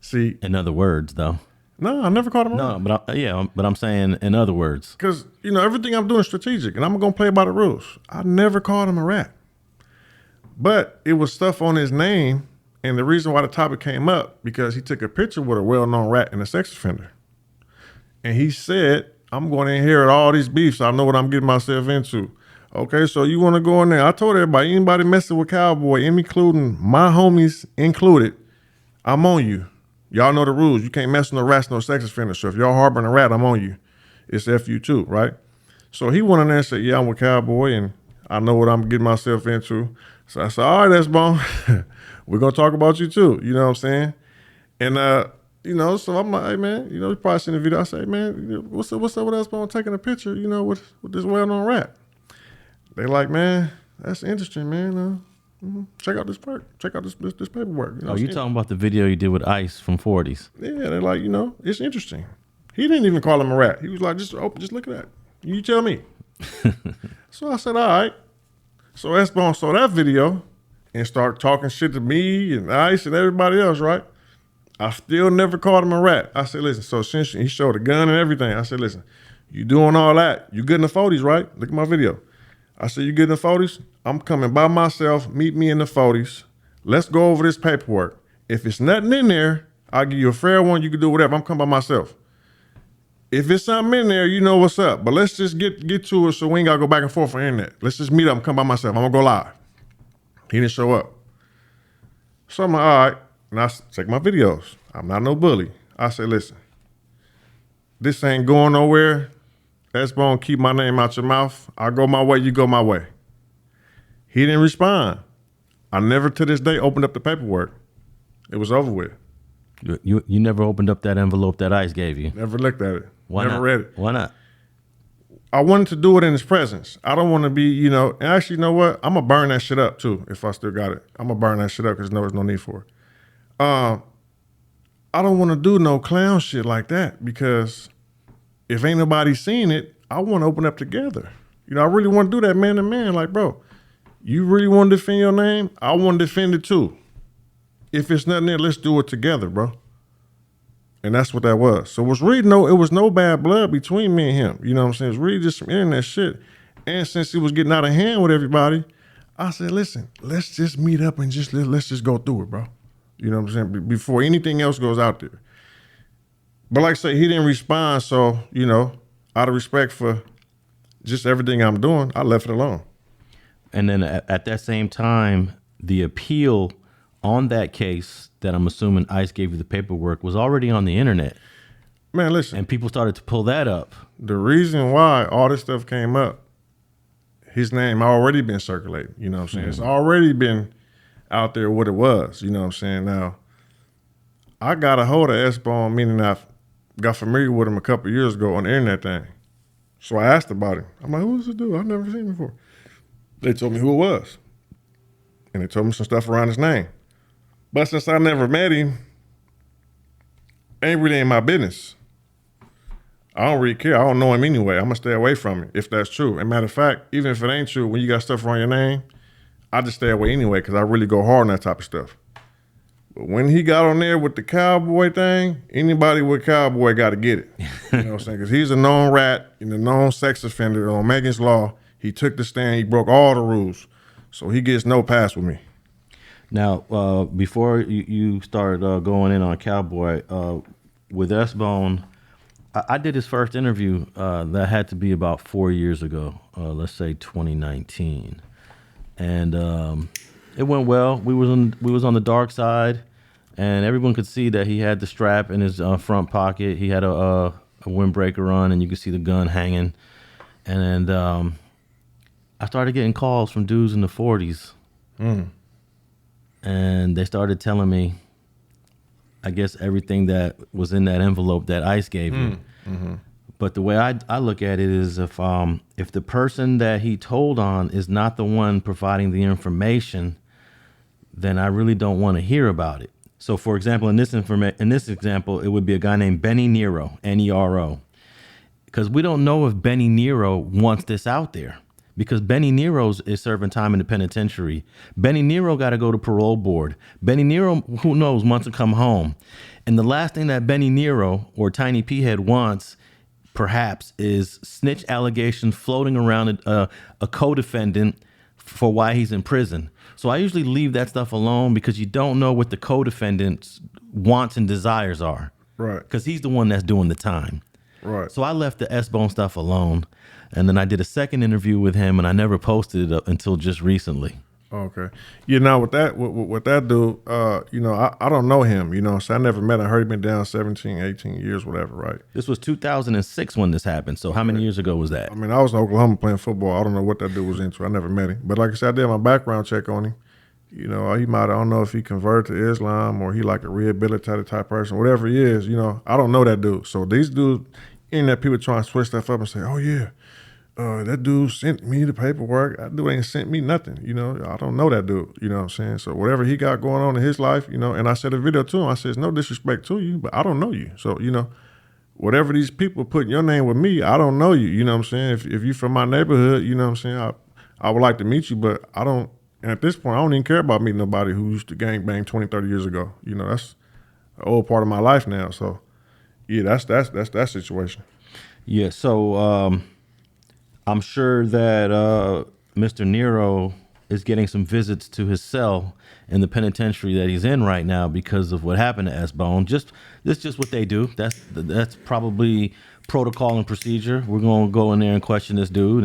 See. In other words, though. No, I never called him a rat. No, but I'm saying in other words. Because, you know, everything I'm doing is strategic, and I'm going to play by the rules. I never called him a rat. But it was stuff on his name, and the reason why the topic came up, because he took a picture with a well-known rat and a sex offender. And he said, I'm going to inherit all these beefs. I know what I'm getting myself into. Okay, so you want to go in there. I told everybody, anybody messing with Cowboy, including my homies included, I'm on you. Y'all know the rules. You can't mess with no rats, no sex offenders. So if y'all harboring a rat, I'm on you. It's FU too, right? So he went in there and said, yeah, I'm with Cowboy, and I know what I'm getting myself into. So I said, all right, S-Bone, we're going to talk about you too. You know what I'm saying? And, you know, so I'm like, hey, man, you know, you probably seen the video. I say, man, what's up with S-Bone taking a picture, you know, with this well-known rat? They like, man, that's interesting, man. Check out this work. Check out this paperwork. You know, you talking about the video you did with Ice from 40s? Yeah, they're like, you know, it's interesting. He didn't even call him a rat. He was like, just look at that. You tell me. So I said, all right. So S-Bone saw that video and started talking shit to me and Ice and everybody else, right? I still never called him a rat. I said, listen, so since he showed a gun and everything, I said, listen, you doing all that. You good in the 40s, right? Look at my video. I said, you get in the 40s? I'm coming by myself. Meet me in the 40s. Let's go over this paperwork. If it's nothing in there, I'll give you a fair one. You can do whatever. I'm coming by myself. If it's something in there, you know what's up. But let's just get to it so we ain't got to go back and forth on the internet. Let's just meet up and come by myself. I'm going to go live. He didn't show up. So I'm like, all right. And I check my videos. I'm not no bully. I said, listen, this ain't going nowhere. S-Bone, keep my name out your mouth. I go my way, you go my way. He didn't respond. I never to this day opened up the paperwork. It was over with. You never opened up that envelope that Ice gave you? Never looked at it. Why never not? read it. Why not? I wanted to do it in his presence. I don't want to be, you know, and actually, you know what? I'm going to burn that shit up too if I still got it. I'm going to burn that shit up because there's no need for it. I don't want to do no clown shit like that because if ain't nobody seen it, I want to open up together. You know, I really want to do that man to man. Like, bro, you really want to defend your name? I want to defend it too. If it's nothing there, let's do it together, bro. And that's what that was. So it was really it was no bad blood between me and him. You know what I'm saying? It was really just some internet shit. And since it was getting out of hand with everybody, I said, listen, let's just meet up and let's just go through it, bro. You know what I'm saying? Before anything else goes out there. But like I say, he didn't respond. So, you know, out of respect for just everything I'm doing, I left it alone. And then at that same time, the appeal on that case that I'm assuming Ice gave you the paperwork was already on the internet. Man, listen. And people started to pull that up. The reason why all this stuff came up, his name already been circulating. You know what I'm saying? It's already been out there what it was. You know what I'm saying? Now, I got a hold of S-Bone, meaning I got familiar with him a couple of years ago on the internet thing. So I asked about him. I'm like, who's this dude? I've never seen him before. They told me who it was. And they told me some stuff around his name. But since I never met him, ain't really in my business. I don't really care. I don't know him anyway. I'm going to stay away from it if that's true. And matter of fact, even if it ain't true, when you got stuff around your name, I just stay away anyway because I really go hard on that type of stuff. But when he got on there with the Cowboy thing, anybody with Cowboy got to get it. You know what I'm saying? Because he's a known rat and a known sex offender on Megan's Law. He took the stand. He broke all the rules. So he gets no pass with me. Now, before you started going in on Cowboy, with S-Bone, I did his first interview. That had to be about 4 years ago, let's say 2019. And it went well. We was on the dark side. and everyone could see that he had the strap in his front pocket. He had a windbreaker on, and you could see the gun hanging. And I started getting calls from dudes in the 40s, and they started telling me, I guess, everything that was in that envelope that ICE gave you. But the way I look at it is if the person that he told on is not the one providing the information, then I really don't want to hear about it. So, for example, in this example, it would be a guy named Benny Nero, Nero, because we don't know if Benny Nero wants this out there, because Benny Nero is serving time in the penitentiary. Benny Nero got to go to parole board. Benny Nero, who knows, wants to come home. And the last thing that Benny Nero or Tiny P Head wants, perhaps, is snitch allegations floating around a co-defendant for why he's in prison. So I usually leave that stuff alone, because you don't know what the co-defendant's wants and desires are. Right. Because he's the one that's doing the time. Right. So I left the S-Bone stuff alone. And then I did a second interview with him, and I never posted it up until just recently. Okay. You know, with that dude, you know, I don't know him, you know, so I never met him. I heard he'd been down 17, 18 years, whatever, right? This was 2006 when this happened. So how many years ago was that? I mean, I was in Oklahoma playing football. I don't know what that dude was into. I never met him. But like I said, I did my background check on him. You know, he might, I don't know if he converted to Islam or he like a rehabilitated type person, whatever he is, you know, I don't know that dude. So these dudes, internet people trying to switch stuff up and say, oh yeah, that dude sent me the paperwork. That dude ain't sent me nothing. You know, I don't know that dude. You know what I'm saying? So whatever he got going on in his life, you know, and I said a video to him, I said, it's no disrespect to you, but I don't know you. So, you know, whatever these people putting your name with me, I don't know you. You know what I'm saying? If you from my neighborhood, you know what I'm saying? I would like to meet you, but I don't, and at this point, I don't even care about meeting nobody who used to gangbang 20, 30 years ago. You know, that's an old part of my life now. So, yeah, that's that situation. Yeah, so I'm sure that Mr. Nero is getting some visits to his cell in the penitentiary that he's in right now because of what happened to S-Bone. That's just what they do. That's probably protocol and procedure. We're going to go in there and question this dude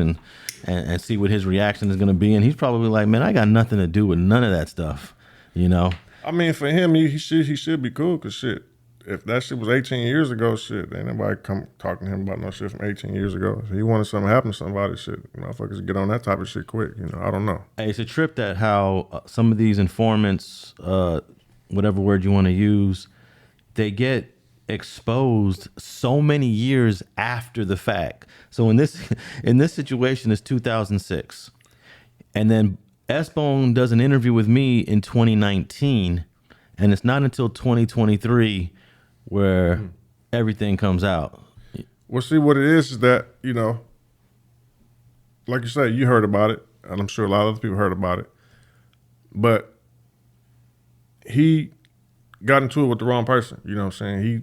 and see what his reaction is going to be. And he's probably like, man, I got nothing to do with none of that stuff, you know? I mean, for him, he should be cool, because shit, if that shit was 18 years ago, shit, ain't nobody come talking to him about no shit from 18 years ago. If he wanted something to happen to somebody, shit, motherfuckers get on that type of shit quick, you know? I don't know. Hey, it's a trip that how some of these informants, whatever word you want to use, they get exposed so many years after the fact. So in this situation, it's 2006, and then S-Bone does an interview with me in 2019, and it's not until 2023 where everything comes out. Well, see, what it is that, you know, like you say, you heard about it, and I'm sure a lot of other people heard about it, but he got into it with the wrong person. You know what I'm saying? He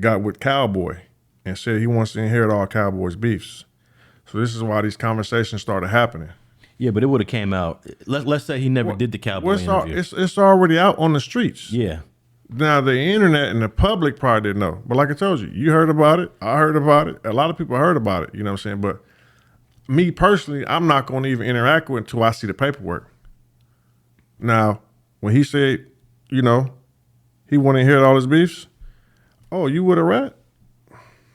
got with Cowboy and said he wants to inherit all Cowboy's beefs. So this is why these conversations started happening. Yeah, but it would have came out. Let's say he never did the Cowboy interview. It's already out on the streets. Yeah. Now, the internet and the public probably didn't know. But like I told you, you heard about it. I heard about it. A lot of people heard about it. You know what I'm saying? But me personally, I'm not going to even interact with it until I see the paperwork. Now, when he said, you know, he wanted to inherit all his beefs, oh, you with a rat?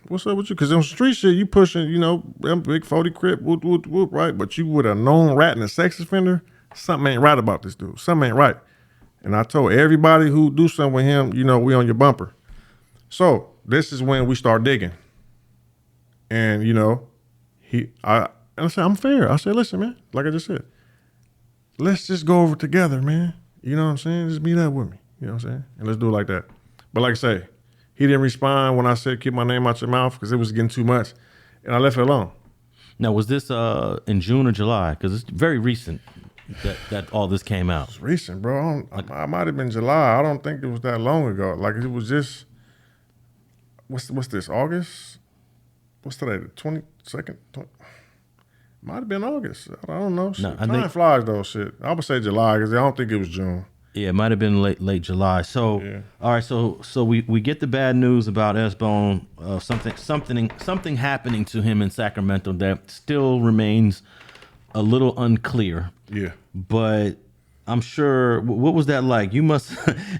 What's up with you? Because on street shit, you pushing, you know, them big 40 Crip, whoop, whoop, whoop, right? But you with a known rat and a sex offender, something ain't right about this dude. Something ain't right. And I told everybody who do something with him, you know, we on your bumper. So this is when we start digging. And, you know, I said, I'm fair. I said, listen, man, like I just said, let's just go over together, man. You know what I'm saying? Just meet up with me. You know what I'm saying? And let's do it like that. But like I say, he didn't respond when I said, keep my name out your mouth, because it was getting too much. And I left it alone. Now, was this in June or July? Because it's very recent that all this came out. It's recent, bro. I might have been July. I don't think it was that long ago. Like, it was just, what's this, August? What's today, the 22nd? Might have been August. I don't know. No, Time flies, though, shit. I would say July, because I don't think it was June. Yeah, it might have been late July. So, yeah. All right. So we get the bad news about S-Bone, something happening to him in Sacramento that still remains a little unclear. Yeah. But I'm sure. What was that like? You must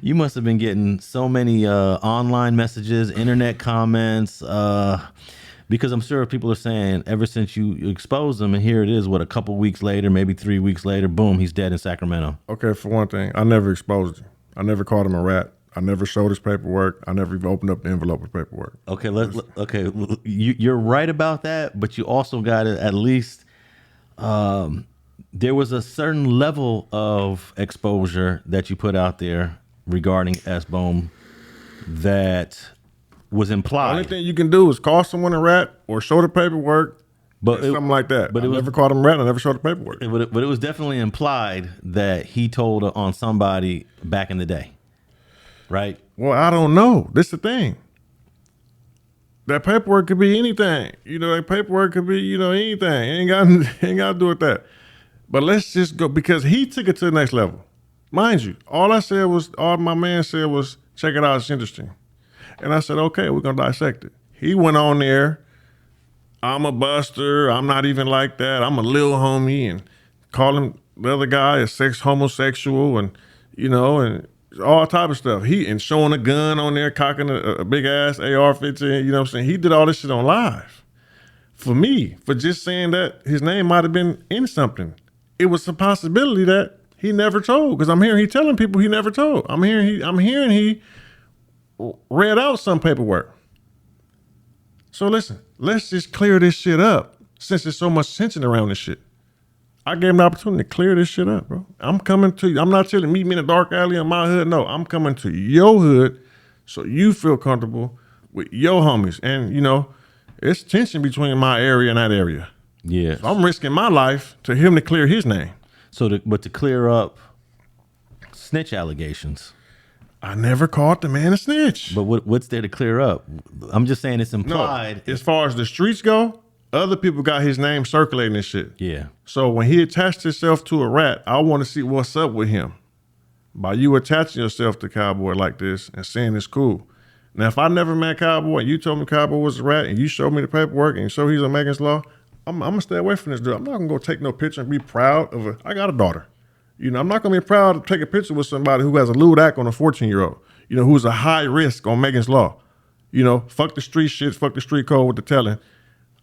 you must have been getting so many online messages, internet comments. Because I'm sure people are saying ever since you exposed him, and here it is, what, a couple weeks later, maybe 3 weeks later, boom, he's dead in Sacramento. Okay, for one thing, I never exposed him. I never called him a rat. I never showed his paperwork. I never even opened up the envelope with paperwork. Okay, you're right about that, but you also got to at least there was a certain level of exposure that you put out there regarding S-Bone that was implied. The only thing you can do is call someone a rat or show the paperwork, something like that. But I never called him a rat. I never showed the paperwork. But it was definitely implied that he told on somebody back in the day, right? Well, I don't know. This is the thing. That paperwork could be anything. That paperwork could be, anything. Ain't got to do with that. But let's just go, because he took it to the next level. Mind you, all my man said was, check it out, it's interesting. And I said, okay, we're going to dissect it. He went on there, I'm a buster, I'm not even like that, I'm a little homie, and calling the other guy a homosexual, and, and all type of stuff. And showing a gun on there, cocking a big ass AR-15, you know what I'm saying? He did all this shit on live. For me, for just saying that his name might have been in something, it was a possibility that he never told, because I'm hearing he telling people he never told. I'm hearing he read out some paperwork. So listen, let's just clear this shit up, since there's so much tension around this shit. I gave him the opportunity to clear this shit up, bro. I'm coming to you. I'm not telling meet me in a dark alley in my hood. No, I'm coming to your hood so you feel comfortable with your homies. And, it's tension between my area and that area. Yeah. So I'm risking my life to him to clear his name. But to clear up snitch allegations. I never called the man a snitch. But what's there to clear up? I'm just saying it's implied. No, as far as the streets go, other people got his name circulating and shit. Yeah. So when he attached himself to a rat, I want to see what's up with him. By you attaching yourself to Cowboy like this and saying it's cool. Now, if I never met Cowboy and you told me Cowboy was a rat and you showed me the paperwork and you show he's on Megan's Law, I'm going to stay away from this dude. I'm not going to go take no picture and be proud of I got a daughter. I'm not going to be proud to take a picture with somebody who has a lewd act on a 14-year-old, who's a high risk on Megan's Law. Fuck the street shit, fuck the street code with the telling.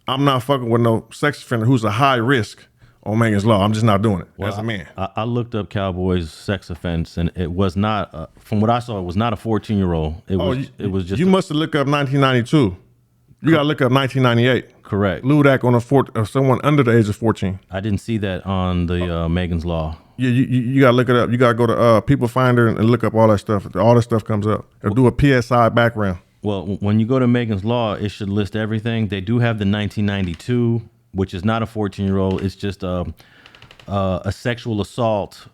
I'm not fucking with no sex offender who's a high risk on Megan's Law. I'm just not doing it as a man. I looked up Cowboy's sex offense, and it was not, from what I saw, it was not a 14-year-old. It was just. You must have looked up 1992. You got to look up 1998. Correct. Lewd act on someone under the age of 14. I didn't see that on the Megan's Law. Yeah, you got to look it up. You got to go to People Finder and look up all that stuff. All that stuff comes up. It'll do a PSI background. Well, when you go to Megan's Law, it should list everything. They do have the 1992, which is not a 14-year-old. It's just a sexual assault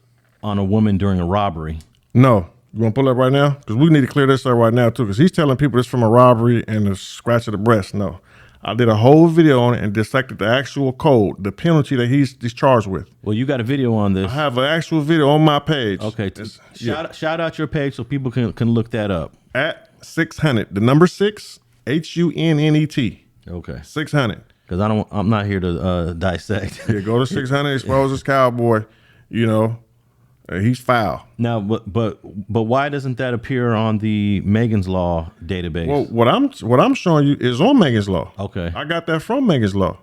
on a woman during a robbery. No. You want to pull up right now? Because we need to clear this up right now, too. Because he's telling people it's from a robbery and a scratch of the breast. No. I did a whole video on it and dissected the actual code, the penalty that he's charged with. Well, you got a video on this. I have an actual video on my page. Okay. Shout out your page so people can look that up. At 600, the number 6, HUNNET. Okay. 600. Because I'm not here to dissect. Yeah, go to 600, expose this Cowboy. He's foul. Now, but why doesn't that appear on the Megan's Law database? Well, what I'm showing you is on Megan's Law. Okay. I got that from Megan's Law.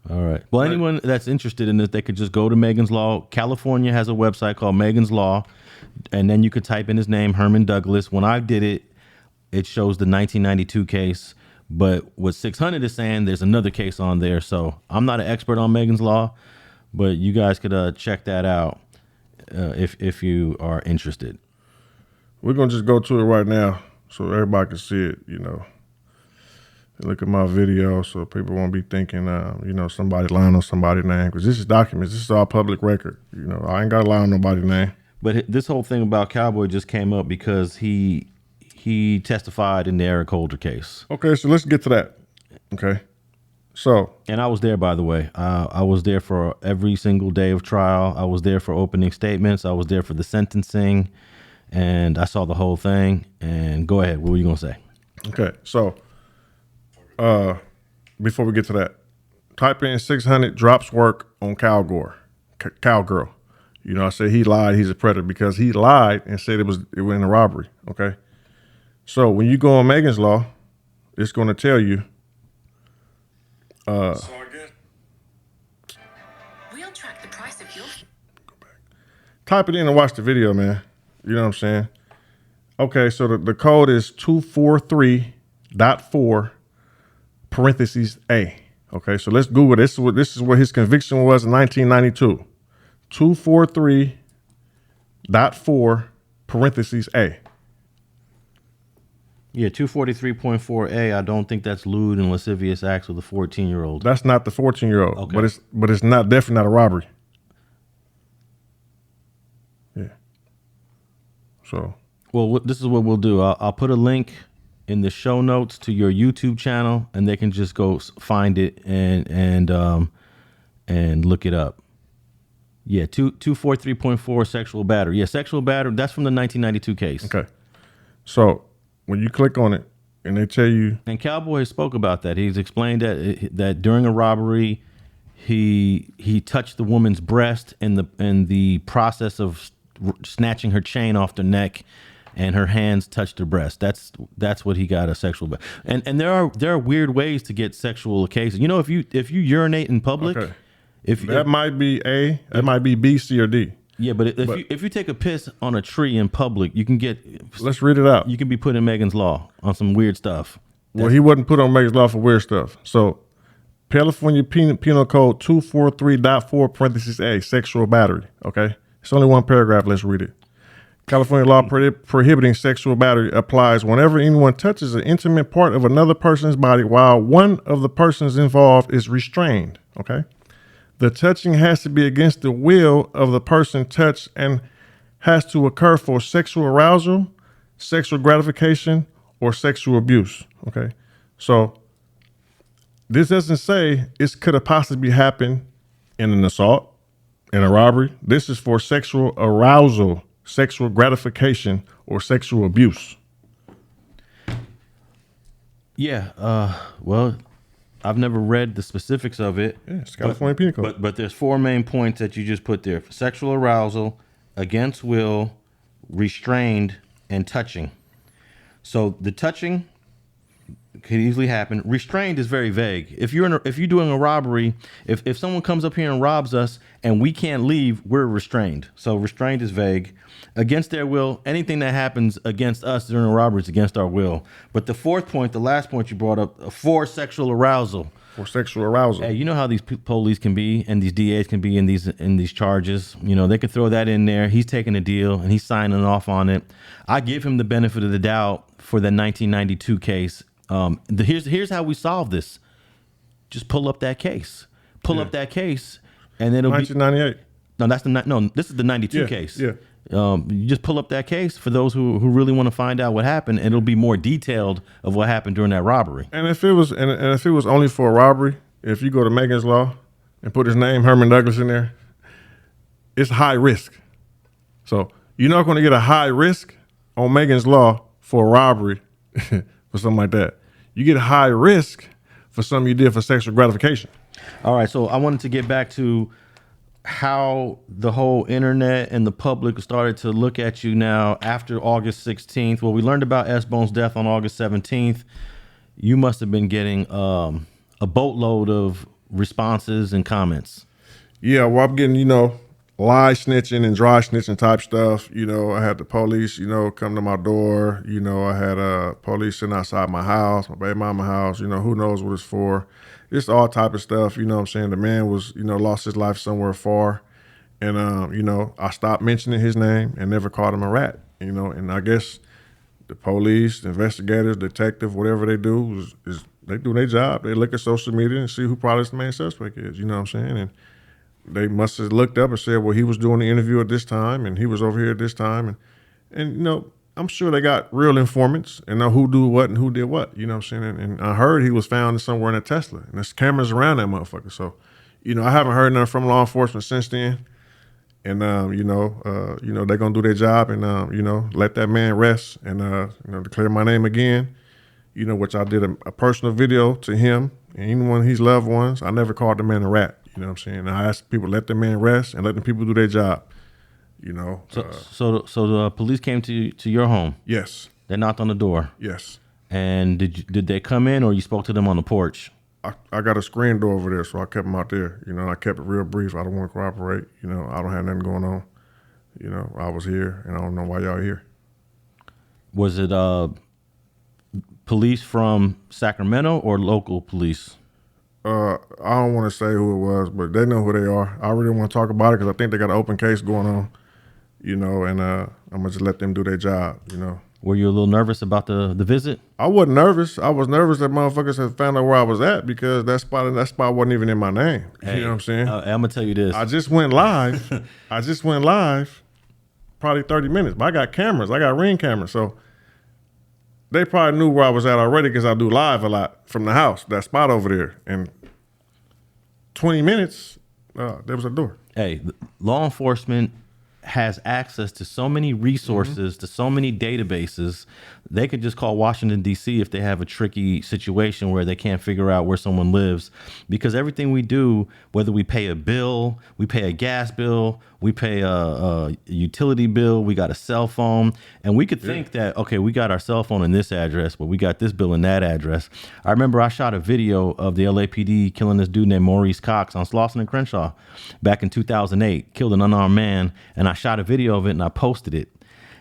All right. Well, anyone that's interested in this, they could just go to Megan's Law. California has a website called Megan's Law, and then you could type in his name, Herman Douglas. When I did it, it shows the 1992 case. But what 600 is saying, there's another case on there. So I'm not an expert on Megan's Law, but you guys could check that out. If you are interested. We're going to just go to it right now so everybody can see it, Look at my video so people won't be thinking, somebody lying on somebody's name. Because this is documents. This is all public record. I ain't got to lie on nobody's name. But this whole thing about Cowboy just came up because he testified in the Eric Holder case. Okay, so let's get to that. Okay. So, and I was there, by the way. I was there for every single day of trial. I was there for opening statements. I was there for the sentencing, and I saw the whole thing. And go ahead. What were you going to say? Okay. So, before we get to that, type in 600 drops work on Cowgirl. You know, I said he lied, he's a predator, because he lied and said it was in a robbery, okay? So when you go on Megan's Law, it's going to tell you. So I guess we'll track the price of your. Go back. Type it in and watch the video, man. You know what I'm saying? Okay, so the code is 243.4 parentheses A. Okay, so let's Google this. This is what his conviction was in 1992. 243.4 parentheses A. Yeah, 243.4A. I don't think that's lewd and lascivious acts with a 14-year-old. That's not the 14-year-old. Okay. But it's not definitely not a robbery. Yeah. So. Well, this is what we'll do. I'll put a link in the show notes to your YouTube channel, and they can just go find it and look it up. Yeah, 243.4 sexual battery. Yeah, sexual battery. That's from the 1992 case. Okay. So when you click on it and they tell you, and Cowboy spoke about that. He's explained that during a robbery, he touched the woman's breast in the process of snatching her chain off the neck, and her hands touched her breast. That's what he got a sexual. And there are weird ways to get sexual cases. You know, if you urinate in public, okay. That might be A, that might be B, C, or D. Yeah, but if you take a piss on a tree in public, you can get. Let's read it out. You can be put in Megan's Law on some weird stuff. Well, he wasn't put on Megan's Law for weird stuff. So, California Penal Code 243.4 parentheses A, sexual battery. Okay, it's only one paragraph. Let's read it. California law prohibiting sexual battery applies whenever anyone touches an intimate part of another person's body while one of the persons involved is restrained. Okay. The touching has to be against the will of the person touched and has to occur for sexual arousal, sexual gratification, or sexual abuse. Okay. So this doesn't say it could have possibly happened in an assault, in a robbery. This is for sexual arousal, sexual gratification, or sexual abuse. Yeah. Well, I've never read the specifics of it. Yeah, it's California Penal Code. But there's four main points that you just put there: sexual arousal, against will, restrained, and touching. So the touching could easily happen. Restrained is very vague. If you're doing a robbery, if someone comes up here and robs us and we can't leave, we're restrained. So restrained is vague. Against their will, anything that happens against us during a robbery is against our will. But the fourth point, the last point you brought up, for sexual arousal. For sexual arousal. Hey, you know how these police can be and these DAs can be in these charges. You know, they could throw that in there. He's taking a deal and he's signing off on it. I give him the benefit of the doubt for the 1992 case. Here's how we solve this. Just pull up that case. Pull up that case, and it'll 1998. No, this is the 92 case. Yeah. You just pull up that case for those who really want to find out what happened, and it'll be more detailed of what happened during that robbery. And if it was only for a robbery, if you go to Megan's Law and put his name, Herman Douglas, in there, it's high risk. So you're not going to get a high risk on Megan's Law for a robbery for something like that. You get high risk for something you did for sexual gratification. All right, so I wanted to get back to how the whole internet and the public started to look at you now after August 16th. Well, we learned about S-Bone's death on August 17th. You must have been getting a boatload of responses and comments. Yeah, well, I'm getting, lie snitching and dry snitching type stuff. I had the police, come to my door. I had police sitting outside my house, my baby mama house, who knows what it's for. It's all type of stuff, what I'm saying? The man was, lost his life somewhere far. And, I stopped mentioning his name and never called him a rat, and I guess the police, the investigators, detective, whatever they do is they do their job. They look at social media and see who probably the main suspect is, you know what I'm saying? And they must have looked up and said, well, he was doing the interview at this time and he was over here at this time. And I'm sure they got real informants and know who do what and who did what, you know what I'm saying? And I heard he was found somewhere in a Tesla and there's cameras around that motherfucker. So, I haven't heard nothing from law enforcement since then. And, they're going to do their job and, let that man rest and, declare my name again, which I did a personal video to him and anyone of his loved ones. I never called the man a rat. You know what I'm saying? I ask people, let the man rest and let the people do their job. You know. So the police came to your home. Yes. They knocked on the door. Yes. And did they come in, or you spoke to them on the porch? I got a screen door over there, so I kept them out there. You know, I kept it real brief. I don't want to cooperate. You know, I don't have nothing going on. You know, I was here, and I don't know why y'all here. Was it police from Sacramento or local police? I don't want to say who it was, but they know who they are. I really don't want to talk about it because I think they got an open case going on. You know, and I'm gonna just let them do their job. You know. Were you a little nervous about the visit? I wasn't nervous. I was nervous that motherfuckers had found out where I was at because that spot wasn't even in my name. Hey, you know what I'm saying? I'm gonna tell you this. I just went live. Probably 30 minutes. But I got cameras. I got Ring cameras. So they probably knew where I was at already because I do live a lot from the house, that spot over there. And 20 minutes, there was a door. Hey, law enforcement has access to so many resources, to so many databases. They could just call Washington, D.C. if they have a tricky situation where they can't figure out where someone lives. Because everything we do, whether we pay a bill, we pay a gas bill, we pay a utility bill, we got a cell phone, and we could think that, okay, we got our cell phone in this address, but we got this bill in that address. I remember I shot a video of the LAPD killing this dude named Maurice Cox on Slauson and Crenshaw back in 2008, killed an unarmed man, and I shot a video of it and I posted it.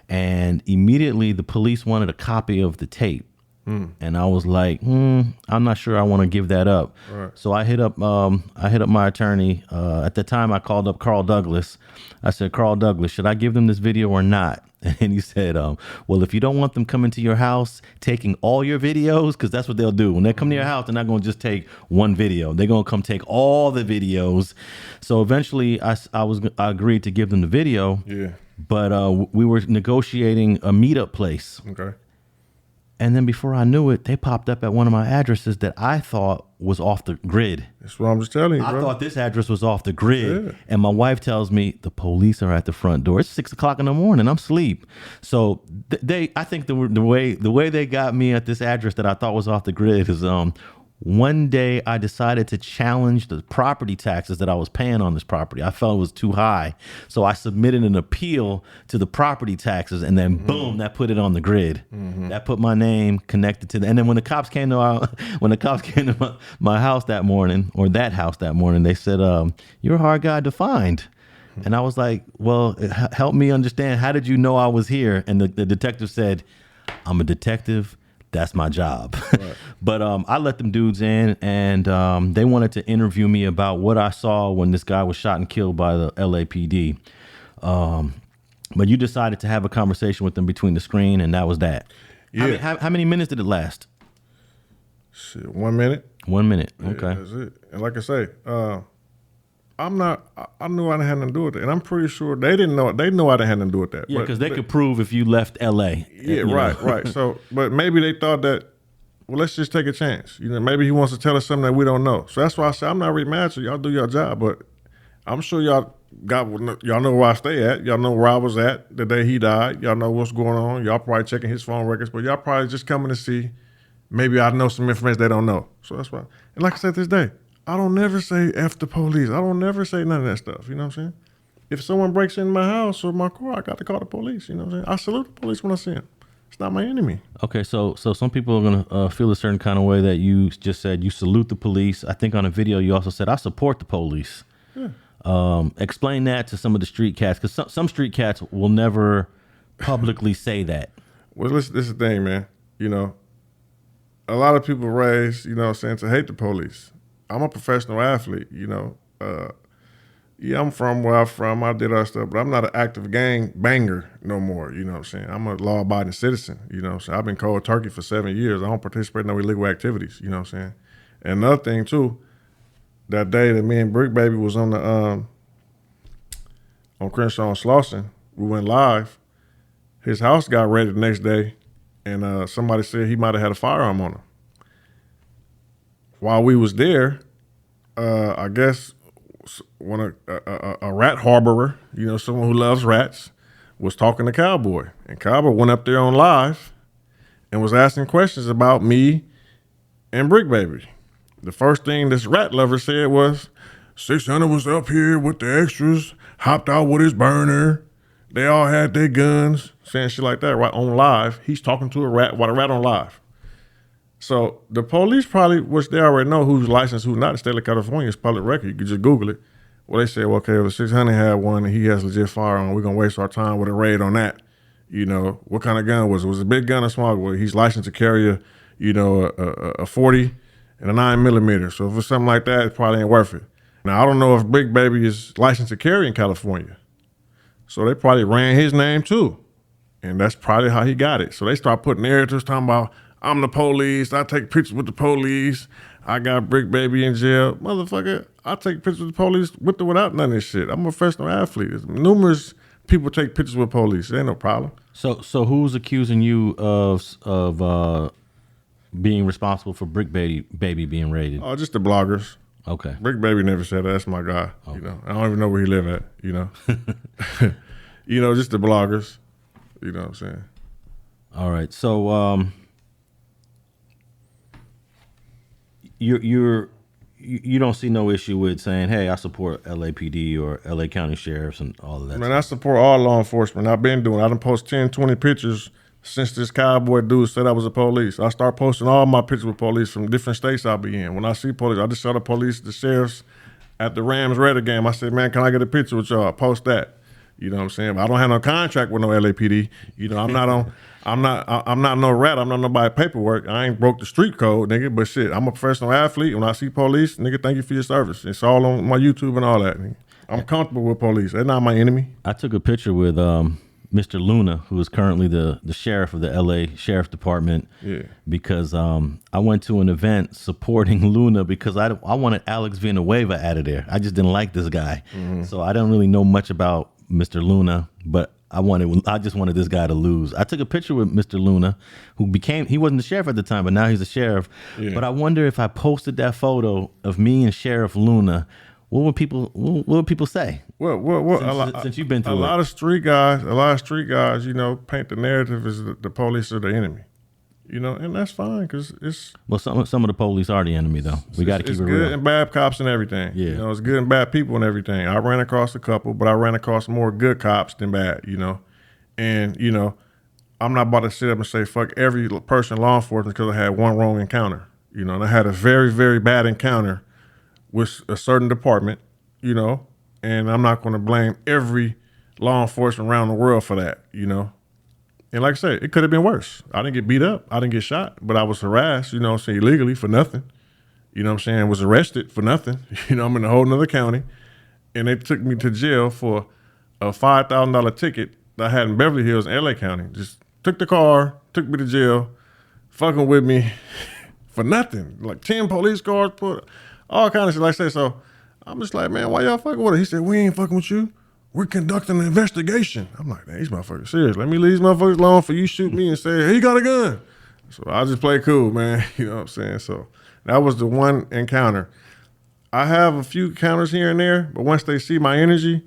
And immediately the police wanted a copy of the tape. And I was like, I'm not sure I want to give that up. Right. So I hit up my attorney. At the time I called up Carl Douglas. I said, Carl Douglas, should I give them this video or not? And he said, well, if you don't want them coming to your house, taking all your videos, because that's what they'll do. When they come to your house, they're not going to just take one video. They're going to come take all the videos. So eventually I agreed to give them the video. Yeah. But we were negotiating a meetup place. Okay. And then before I knew it, they popped up at one of my addresses that I thought was off the grid. That's what I'm just telling you, bro. I thought this address was off the grid. Yeah. And my wife tells me the police are at the front door. It's 6 o'clock in the morning. I'm asleep. So I think the way they got me at this address that I thought was off the grid is one day I decided to challenge the property taxes that I was paying on this property. I felt it was too high. So I submitted an appeal to the property taxes, and then boom, that put it on the grid. That put my name connected to and then when the cops came to my house that morning, or that house that morning, they said, you're a hard guy to find. And I was like, well, help me understand. How did you know I was here? And the detective said, I'm a detective. That's my job. Right. But I let them dudes in, and they wanted to interview me about what I saw when this guy was shot and killed by the LAPD. But you decided to have a conversation with them between the screen, and that was that. Yeah. How many minutes did it last? Shit, 1 minute. 1 minute. Yeah, okay. That's it. And like I say, I knew I didn't have nothing to do with it. And I'm pretty sure they didn't know. They knew I didn't have nothing to do with that. Yeah, because they could prove if you left L.A. Yeah, right. So, but maybe they thought that, well, let's just take a chance. You know, maybe he wants to tell us something that we don't know. So that's why I said, I'm not really mad at you. Y'all do your job. But I'm sure y'all know where I stay at. Y'all know where I was at the day he died. Y'all know what's going on. Y'all probably checking his phone records. But y'all probably just coming to see, maybe I know some information they don't know. So that's why. And like I said this day, I don't never say F the police. I don't never say none of that stuff. You know what I'm saying? If someone breaks in my house or my car, I got to call the police. You know what I'm saying? I salute the police when I see them. It's not my enemy. Okay, so some people are going to feel a certain kind of way that you just said you salute the police. I think on a video you also said, I support the police. Yeah. Explain that to some of the street cats, because some street cats will never publicly say that. Well, this is the thing, man. You know, a lot of people raised, you know what I'm saying, to hate the police. I'm a professional athlete, you know. Yeah, I'm from where I'm from. I did our stuff, but I'm not an active gang banger no more, you know what I'm saying. I'm a law-abiding citizen, you know what I'm saying. I've been cold turkey for 7 years. I don't participate in no illegal activities, you know what I'm saying. And another thing, too, that day that me and Brick Baby was on the on Crenshaw and Slauson, we went live. His house got raided the next day, and somebody said he might have had a firearm on him. While we was there, I guess a rat harborer, you know, someone who loves rats, was talking to Cowboy. And Cowboy went up there on live and was asking questions about me and Brick Baby. The first thing this rat lover said was, 600 was up here with the extras, hopped out with his burner, They all had their guns, saying shit like that right on live. He's talking to a rat while the rat on live. So the police probably, which they already know who's licensed, who's not in the state of California, it's public record. You could just Google it. Well, they said, well, okay, if 600 had one and he has legit firearm, we're going to waste our time with a raid on that. You know, what kind of gun was it? Was it a big gun or small? Well, he's licensed to carry a 40 and a 9mm. So if it's something like that, it probably ain't worth it. Now, I don't know if Big Baby is licensed to carry in California. So they probably ran his name too. And that's probably how he got it. So they start putting narratives talking about, I'm the police, I take pictures with the police, I got Brick Baby in jail. Motherfucker, I take pictures with the police with or without none of this shit. I'm a professional athlete. There's numerous people take pictures with police. There ain't no problem. So who's accusing you of being responsible for Brick Baby being raided? Oh, just the bloggers. Okay. Brick Baby never said that. That's my guy. Okay. You know, I don't even know where he live at, you know. You know, just the bloggers. You know what I'm saying? All right. So you don't see no issue with saying, hey, I support LAPD or LA County Sheriffs and all of that. Man, I support all law enforcement. I've been doing it. I done post 10, 20 pictures since this cowboy dude said I was a police. I start posting all my pictures with police from different states I'll be in. When I see police, I just show the police, the sheriffs at the Rams Raider game. I said, man, can I get a picture with y'all? I post that. You know what I'm saying? But I don't have no contract with no LAPD. You know, I'm not no rat. I'm not nobody paperwork. I ain't broke the street code, nigga. But shit, I'm a professional athlete. When I see police, nigga, thank you for your service. It's all on my YouTube and all that, nigga. I'm comfortable with police. They're not my enemy. I took a picture with Mr. Luna, who is currently the sheriff of the LA Sheriff Department. Yeah. Because I went to an event supporting Luna because I wanted Alex Villanueva out of there. I just didn't like this guy. Mm-hmm. So I don't really know much about Mr. Luna, but I just wanted this guy to lose. I took a picture with Mr. Luna, he wasn't the sheriff at the time, but now he's the sheriff. Yeah. But I wonder if I posted that photo of me and Sheriff Luna, what would people say? Well, since you've been through a lot of street guys, you know, paint the narrative as the police are the enemy. You know, and that's fine because it's... Well, some of the police are the enemy, though. We got to keep it real. It's good and bad cops and everything. Yeah. You know, it's good and bad people and everything. I ran across a couple, but I ran across more good cops than bad, you know. And, you know, I'm not about to sit up and say, fuck every person in law enforcement because I had one wrong encounter. You know, and I had a very, very bad encounter with a certain department, you know, and I'm not going to blame every law enforcement around the world for that, you know. And like I said, it could have been worse. I didn't get beat up. I didn't get shot, but I was harassed, you know what I'm saying, illegally for nothing. You know what I'm saying? Was arrested for nothing. You know, I'm in a whole nother county. And they took me to jail for a $5,000 ticket that I had in Beverly Hills in LA County. Just took the car, took me to jail, fucking with me for nothing. Like 10 police cars, put all kind of shit like that. So I'm just like, man, why y'all fucking with it? He said, we ain't fucking with you. We're conducting an investigation. I'm like, man, these motherfuckers serious. Let me leave these motherfuckers alone for you shoot me and say, hey, he got a gun. So I just play cool, man. You know what I'm saying? So that was the one encounter. I have a few encounters here and there, but once they see my energy,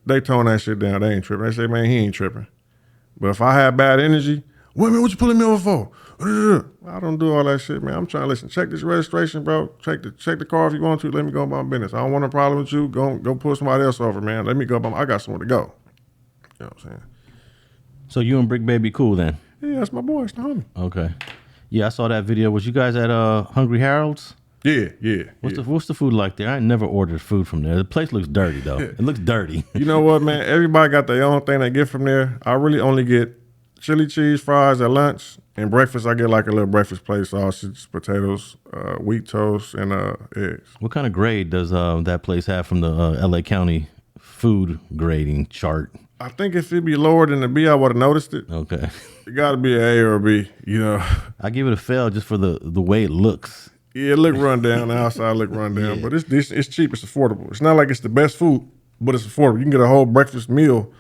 they tone that shit down. They ain't tripping. They say, man, he ain't tripping. But if I have bad energy, wait a minute, what you pulling me over for? I don't do all that shit, man. I'm trying to listen. Check this registration, bro. Check the car if you want to. Let me go about my business. I don't want a problem with you. Go pull somebody else over, man. Let me go. I got somewhere to go. You know what I'm saying? So you and Brick Baby cool then? Yeah, that's my boy. It's the homie. Okay. Yeah, I saw that video. Was you guys at Hungry Harold's? Yeah. What's the food like there? I never ordered food from there. The place looks dirty though. It looks dirty. You know what, man? Everybody got their own thing they get from there. I really only get chili cheese fries at lunch, and breakfast I get like a little breakfast plate, sausage, potatoes, wheat toast, and eggs. What kind of grade does that place have from the LA County food grading chart? I think if it be lower than a B, I would have noticed it. Okay. It got to be an A or a B, you know. I give it a fail just for the way it looks. Yeah, it look run down. The outside look run down, yeah. But it's cheap. It's affordable. It's not like it's the best food, but it's affordable. You can get a whole breakfast meal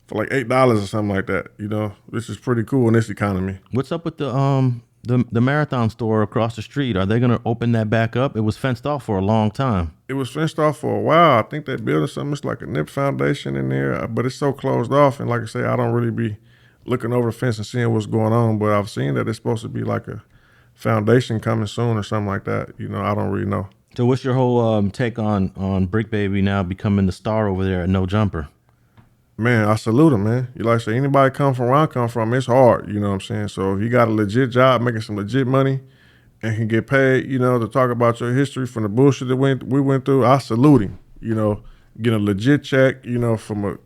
for like $8 or something like that, you know, which is pretty cool in this economy. What's up with the Marathon store across the street? Are they gonna open that back up? It was fenced off for a long time. It was fenced off for a while. I think they're building something. It's like a NIP foundation in there, but it's so closed off. And like I say, I don't really be looking over the fence and seeing what's going on. But I've seen that it's supposed to be like a foundation coming soon or something like that. You know, I don't really know. So what's your whole take on Brick Baby now becoming the star over there at No Jumper? Man, I salute him, man. You like I say, anybody come from where I come from, it's hard, you know what I'm saying? So if you got a legit job making some legit money and can get paid, to talk about your history from the bullshit that we went through, I salute him. Get a legit check, from a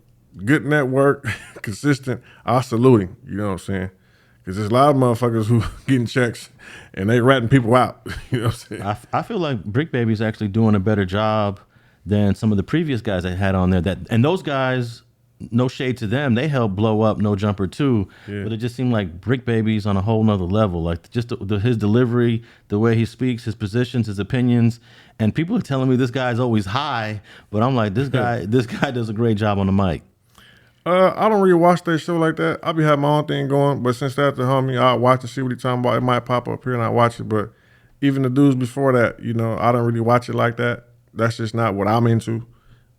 good network, consistent, I salute him, you know what I'm saying? Because there's a lot of motherfuckers who getting checks and they ratting people out, you know what I'm saying? I feel like Brick Baby's actually doing a better job than some of the previous guys I had on there. And those guys, no shade to them, they helped blow up No Jumper too. Yeah. But it just seemed like Brick Baby's on a whole nother level. Like just his delivery, the way he speaks, his positions, his opinions. And people are telling me this guy's always high, but I'm like, this guy does a great job on the mic. I don't really watch that show like that. I be having my own thing going, but since that's the homie, I watch to see what he's talking about. It might pop up here and I watch it, but even the dudes before that, I don't really watch it like that. That's just not what I'm into.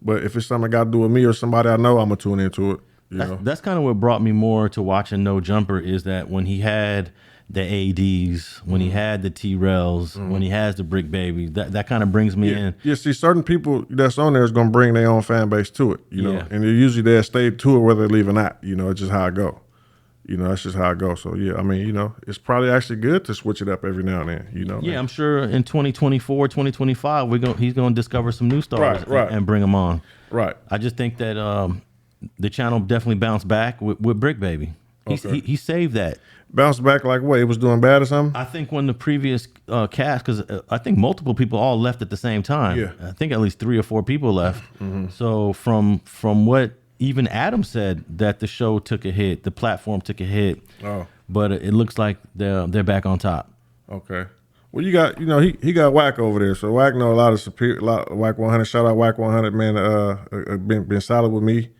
But if it's something got to do with me or somebody I know, I'm going to tune into it. That's kind of what brought me more to watching No Jumper is that when he had the ADs, when he had the T-Rails, when he has the Brick Baby, that kind of brings me in. Yeah, see, certain people that's on there is going to bring their own fan base to it, and usually they'll stay to it whether they leave or not. It's just how it go. That's just how it goes. So, yeah, I mean, it's probably actually good to switch it up every now and then, Yeah, I'm sure in 2024, 2025, he's going to discover some new stars and bring them on. Right. I just think that the channel definitely bounced back with Brick Baby. He saved that. Bounced back like what? It was doing bad or something? I think when the previous cast, because I think multiple people all left at the same time. Yeah. I think at least 3 or 4 people left. Mm-hmm. So from what even Adam said, that the show took a hit, the platform took a hit. Oh. But it looks like they're back on top. Okay. Well, you got, he got Wack over there. So Wack know a lot of Wack 100. Shout out Wack 100, man. Been solid with me,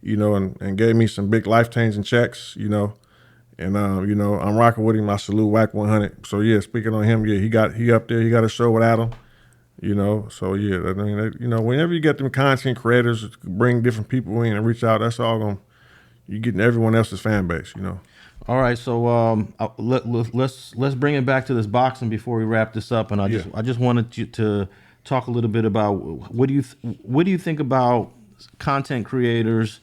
and gave me some big life-changing checks, And I'm rocking with him. I salute Wack 100. So yeah, speaking on him, yeah, he up there. He got a show with Adam. So yeah, I mean, whenever you get them content creators, bring different people in and reach out. That's all you getting everyone else's fan base. All right, so let's bring it back to this boxing before we wrap this up. And I just wanted you to talk a little bit about what do you think about content creators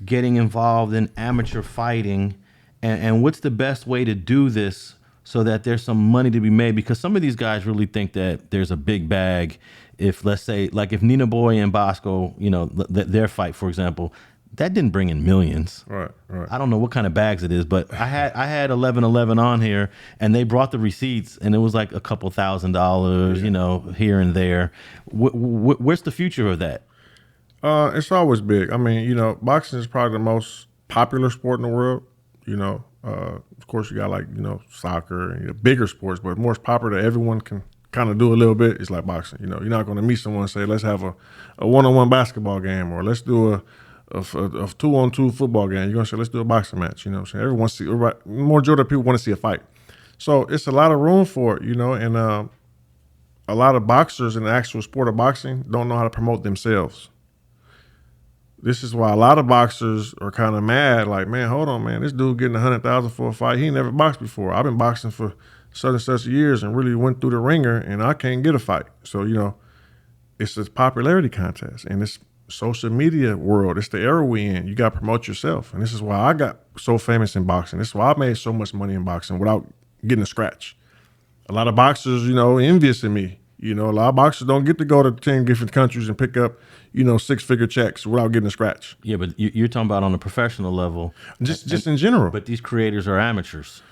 getting involved in amateur fighting. And what's the best way to do this so that there's some money to be made? Because some of these guys really think that there's a big bag. If, let's say, like if Nina Boy and Bosco, their fight, for example, that didn't bring in millions. Right. I don't know what kind of bags it is, but I had 1111 on here, and they brought the receipts, and it was like a couple $1,000, here and there. Where's the future of that? It's always big. I mean, boxing is probably the most popular sport in the world. Of course, you got like, soccer and bigger sports, but more popular that everyone can kind of do a little bit is like boxing. You're not going to meet someone and say, let's have a one-on-one basketball game, or let's do a 2-on-2 football game. You're going to say, let's do a boxing match. Majority of people want to see a fight. So it's a lot of room for it, and a lot of boxers in the actual sport of boxing don't know how to promote themselves. This is why a lot of boxers are kind of mad, like, man, hold on, man. This dude getting $100,000 for a fight. He never boxed before. I've been boxing for such and such years and really went through the ringer, and I can't get a fight. So, it's a popularity contest, and it's social media world. It's the era we in. You got to promote yourself, and this is why I got so famous in boxing. This is why I made so much money in boxing without getting a scratch. A lot of boxers, envious of me. A lot of boxers don't get to go to 10 different countries and pick up, 6-figure checks without getting a scratch. Yeah, but you're talking about on a professional level. Just in general. But these creators are amateurs.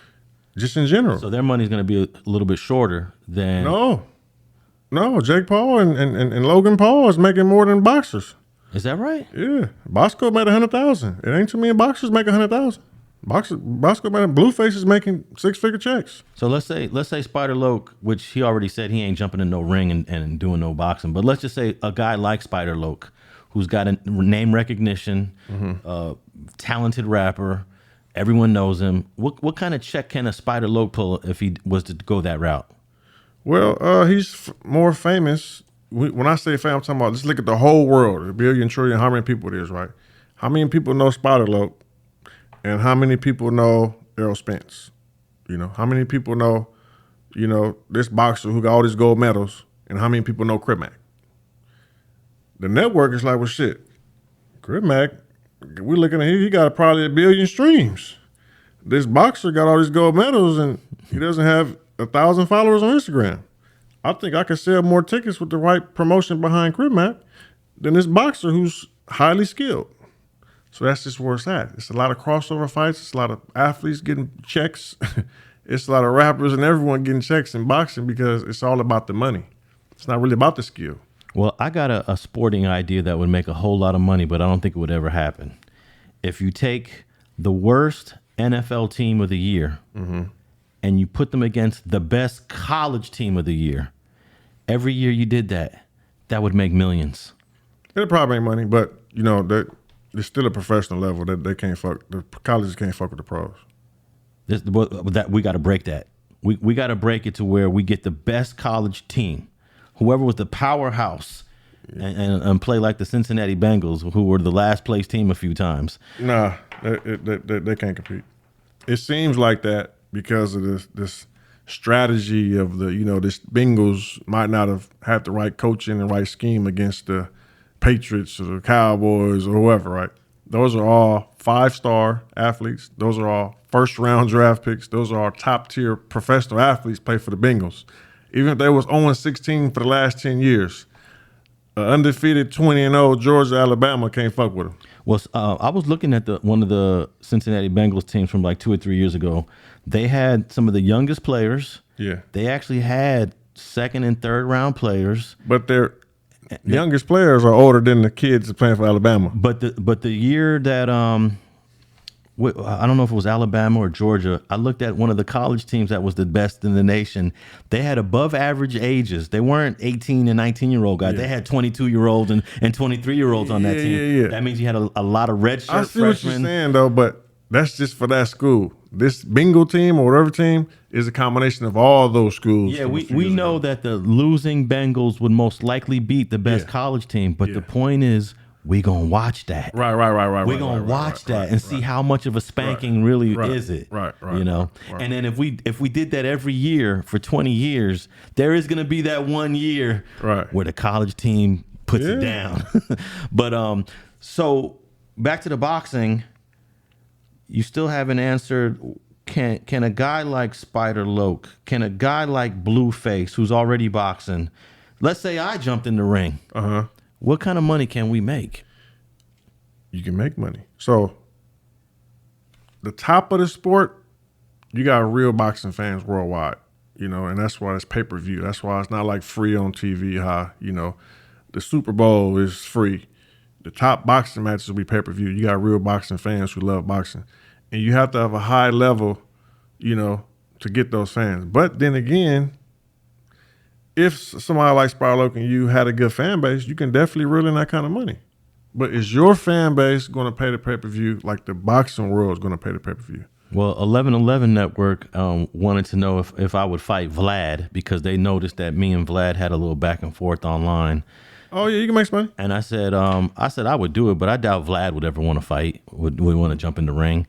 Just in general. So their money's going to be a little bit shorter than... No, Jake Paul and Logan Paul is making more than boxers. Is that right? Yeah. Bosco made $100,000. It ain't too many boxers make $100,000. Bosco man, Blueface is making 6-figure checks. So let's say Spider Loke, which he already said he ain't jumping in no ring and doing no boxing. But let's just say a guy like Spider Loke, who's got a name recognition, talented rapper, everyone knows him. What kind of check can a Spider Loke pull if he was to go that route? Well, he's more famous. When I say famous, I'm talking about, let's look at the whole world, a billion, trillion, how many people it is, right? How many people know Spider Loke? And how many people know Errol Spence? How many people know, this boxer who got all these gold medals? And how many people know Crip Mac? The network is like, well, shit, Crip Mac we're looking at he got probably 1 billion streams. This boxer got all these gold medals and he doesn't have 1,000 followers on Instagram. I think I could sell more tickets with the right promotion behind Crip Mac than this boxer who's highly skilled. So that's just where it's at. It's a lot of crossover fights. It's a lot of athletes getting checks. It's a lot of rappers and everyone getting checks in boxing because it's all about the money. It's not really about the skill. Well, I got a sporting idea that would make a whole lot of money, but I don't think it would ever happen. If you take the worst NFL team of the year and you put them against the best college team of the year, every year you did that, that would make millions. It'll probably make money, but it's still a professional level that they can't fuck. The colleges can't fuck with the pros. That we got to break that. We got to break it to where we get the best college team, whoever was the powerhouse, and play like the Cincinnati Bengals, who were the last place team a few times. Nah, they can't compete. It seems like that because of this strategy of this Bengals might not have had the right coaching and right scheme against the Patriots or the Cowboys or whoever, right? Those are all 5-star athletes. Those are all first-round draft picks. Those are all top-tier professional athletes play for the Bengals. Even if they was 0-16 for the last 10 years, undefeated 20-0 Georgia, Alabama can't fuck with them. Well, I was looking at one of the Cincinnati Bengals teams from like 2 or 3 years ago. They had some of the youngest players. Yeah. They actually had second and third round players. But their youngest players are older than the kids playing for Alabama. But the year that I don't know if it was Alabama or Georgia, I looked at one of the college teams that was the best in the nation. They had above average ages. They weren't 18 and 19-year-old guys. Yeah. They had 22-year-olds and 23-year-olds on that team. Yeah. That means you had a lot of redshirt freshmen. I see what you're saying, though, but that's just for that school. This Bengal team or whatever team is a combination of all those schools. Yeah, we know that the losing Bengals would most likely beat the best college team, but the point is, we gonna watch that. Right. We're gonna watch that and see how much of a spanking really is it. Right. And then if we did that every year for 20 years, there is gonna be that 1 year where the college team puts it down. But so back to the boxing, you still haven't answered. Can a guy like Spider Loke, can a guy like Blueface, who's already boxing, let's say I jumped in the ring. What kind of money can we make? You can make money. So the top of the sport, you got real boxing fans worldwide, and that's why it's pay-per-view. That's why it's not like free on TV. The Super Bowl is free. The top boxing matches will be pay-per-view. You got real boxing fans who love boxing. And you have to have a high level, to get those fans. But then again, if somebody like Spider Loke and you had a good fan base, you can definitely reel in that kind of money. But is your fan base going to pay the pay-per-view like the boxing world is going to pay the pay-per-view? Well, 1111 Network wanted to know if I would fight Vlad because they noticed that me and Vlad had a little back and forth online. Oh, yeah, you can make some money. And I said I would do it, but I doubt Vlad would ever want to fight, would want to jump in the ring.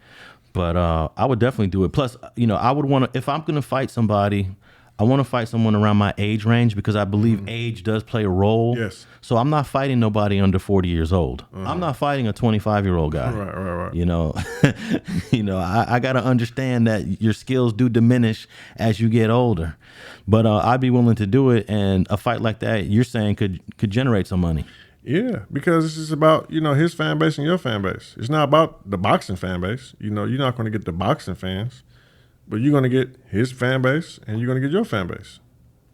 But I would definitely do it. Plus, I would want to, if I'm going to fight somebody, I want to fight someone around my age range because I believe age does play a role. Yes. So I'm not fighting nobody under 40 years old. I'm not fighting a 25-year-old guy. Right. I got to understand that your skills do diminish as you get older. But I'd be willing to do it, and a fight like that, you're saying, could generate some money. Yeah, because this is about, his fan base and your fan base. It's not about the boxing fan base. You're not going to get the boxing fans. But you're going to get his fan base and you're going to get your fan base,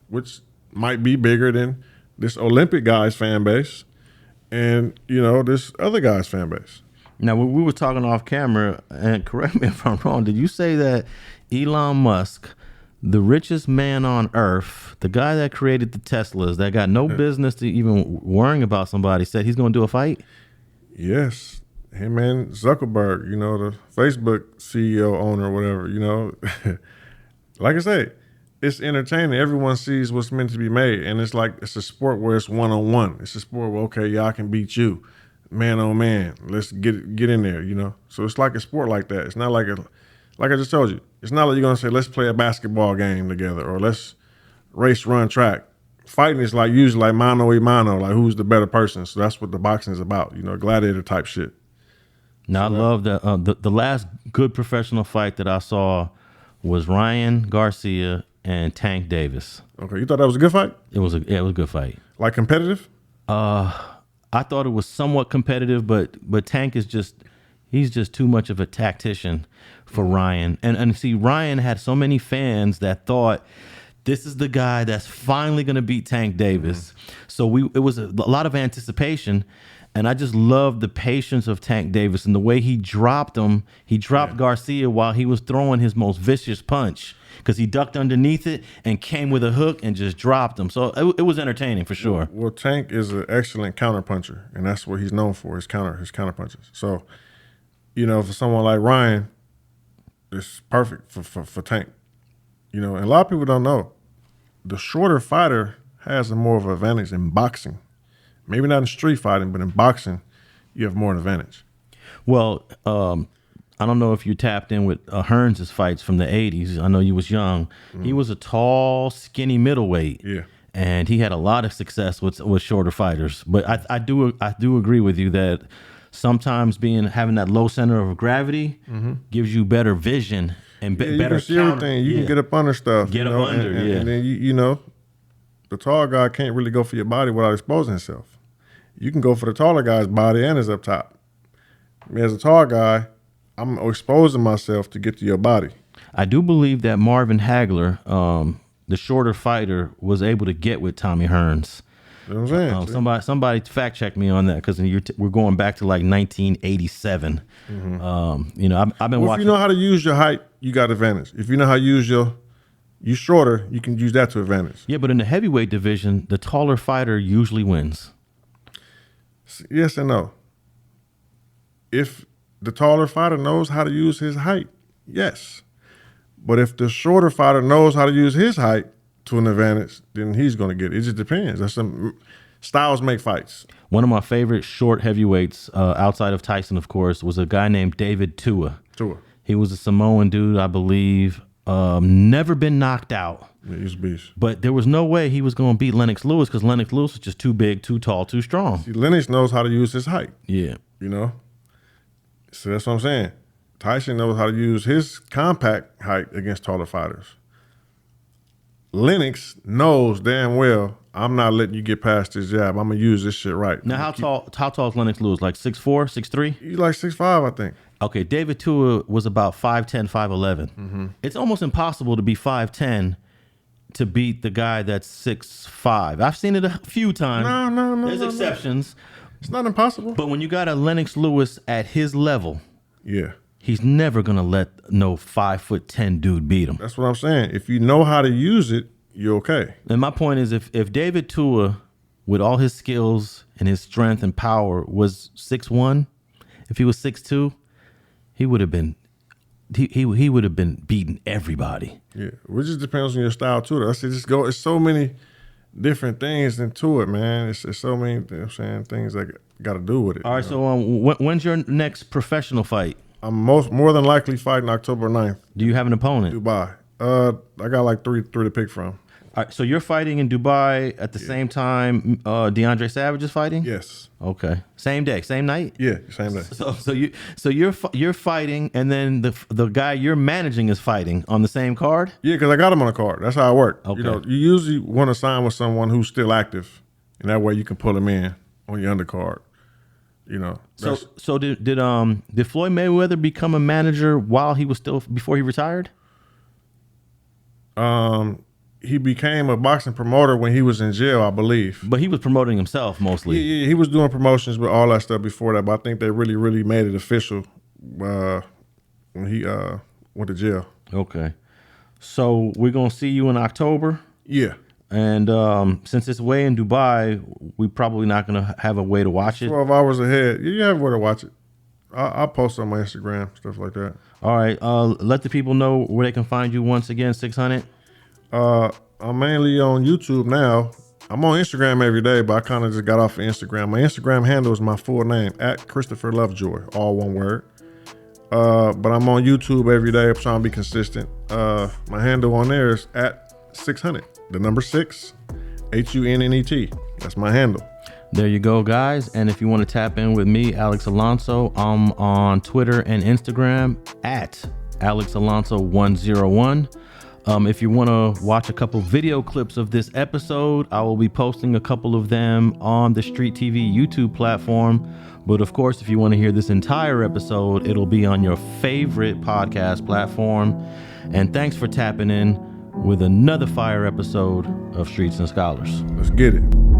which might be bigger than this Olympic guy's fan base and, this other guy's fan base. Now, we were talking off camera, and correct me if I'm wrong, did you say that Elon Musk, the richest man on earth, the guy that created the Teslas, that got no business to even worrying about somebody, said he's going to do a fight? Yes. Him and Zuckerberg, the Facebook CEO, owner, whatever, Like I say, it's entertaining. Everyone sees what's meant to be made. And it's a sport where it's one-on-one. It's a sport where, okay, I can beat you. Man on man. Let's get in there, So it's like a sport like that. It's not like I just told you, it's not like you're going to say, let's play a basketball game together or let's race, run track. Fighting is usually like mano a mano, like who's the better person. So that's what the boxing is about, gladiator type shit. Now, I love that. The last good professional fight that I saw was Ryan Garcia and Tank Davis. Okay, you thought that was a good fight? It was a good fight. Like competitive? I thought it was somewhat competitive, but Tank is he's just too much of a tactician for Ryan. And see, Ryan had so many fans that thought this is the guy that's finally going to beat Tank Davis. So it was a lot of anticipation. And I just loved the patience of Tank Davis and the way he dropped him. He dropped Garcia while he was throwing his most vicious punch because he ducked underneath it and came with a hook and just dropped him. So it was entertaining for sure. Well, Tank is an excellent counter puncher, and that's what he's known for, his counter punches. So, for someone like Ryan, it's perfect for Tank. And a lot of people don't know, the shorter fighter has more of an advantage in boxing. Maybe not in street fighting, but in boxing, you have more advantage. Well, I don't know if you tapped in with Hearns' fights from the 80s. I know you was young. He was a tall, skinny middleweight. Yeah. And he had a lot of success with shorter fighters. But I do agree with you that sometimes having that low center of gravity gives you better vision and better you can see everything. You can get up under stuff. Get up under, and then the tall guy can't really go for your body without exposing himself. You can go for the taller guy's body and his up top. As a tall guy, I'm exposing myself to get to your body. I do believe that Marvin Hagler, the shorter fighter, was able to get with Tommy Hearns. You know what I'm saying? Somebody fact check me on that because we're going back to like 1987. I've been watching. If you know how to use your height, you got advantage. If you know how to use you shorter, you can use that to advantage. Yeah, but in the heavyweight division, the taller fighter usually wins. Yes and no. If the taller fighter knows how to use his height, yes. But if the shorter fighter knows how to use his height to an advantage, then he's going to get it. It just depends. Styles make fights. One of my favorite short heavyweights, outside of Tyson, of course, was a guy named David Tua. He was a Samoan dude, I believe. Never been knocked out. Yeah, he's a beast. But there was no way he was going to beat Lennox Lewis because Lennox Lewis was just too big, too tall, too strong. See, Lennox knows how to use his height. Yeah. So that's what I'm saying. Tyson knows how to use his compact height against taller fighters. Lennox knows damn well, I'm not letting you get past this jab. I'm going to use this shit right. Now, how tall is Lennox Lewis? Like 6'4", 6'3"? He's like 6'5", I think. Okay, David Tua was about 5'10", 5'11". It's almost impossible to be 5'10" to beat the guy that's 6'5". I've seen it a few times. No. There's exceptions. It's not impossible. But when you got a Lennox Lewis at his level, yeah, he's never going to let no 5'10" dude beat him. That's what I'm saying. If you know how to use it, you're okay. And my point is, if David Tua, with all his skills and his strength and power, was 6'1", if he was 6'2", he would have been he would have been beating everybody. Yeah, it just depends on your style too. That's it. It's so many different things into it, man. It's so many things that got to do with it. All right, so when's your next professional fight? I'm more than likely fighting October 9th. Do you have an opponent? Dubai. I got like three to pick from. All right, so you're fighting in Dubai at the same time DeAndre Savage is fighting? Yes. Okay. Same day, same night? Yeah, same day. So you're fighting, and then the guy you're managing is fighting on the same card? Yeah, because I got him on a card. That's how it works. Okay. You usually want to sign with someone who's still active, and that way you can pull him in on your undercard. So did Floyd Mayweather become a manager while he was before he retired? He became a boxing promoter when he was in jail, I believe. But he was promoting himself mostly. Yeah, he was doing promotions with all that stuff before that. But I think they really, really made it official when he went to jail. Okay. So we're going to see you in October? Yeah. And since it's way in Dubai, we're probably not going to have a way to watch it. 12 hours ahead. You have a way to watch it. I'll post on my Instagram, stuff like that. All right. Let the people know where they can find you once again, 600. I'm mainly on YouTube now. I'm on Instagram every day, but I kind of just got off of Instagram. My Instagram handle is my full name, @Christopher Lovejoy, all one word. But I'm on YouTube every day. I'm trying to be consistent. My handle on there is @600, the number 6, HUNNET. That's my handle. There you go, guys. And if you want to tap in with me, Alex Alonso, I'm on Twitter and Instagram at AlexAlonso101. If you want to watch a couple video clips of this episode, I will be posting a couple of them on the Street TV YouTube platform. But of course, if you want to hear this entire episode, it'll be on your favorite podcast platform. And thanks for tapping in with another fire episode of Streets and Scholars. Let's get it.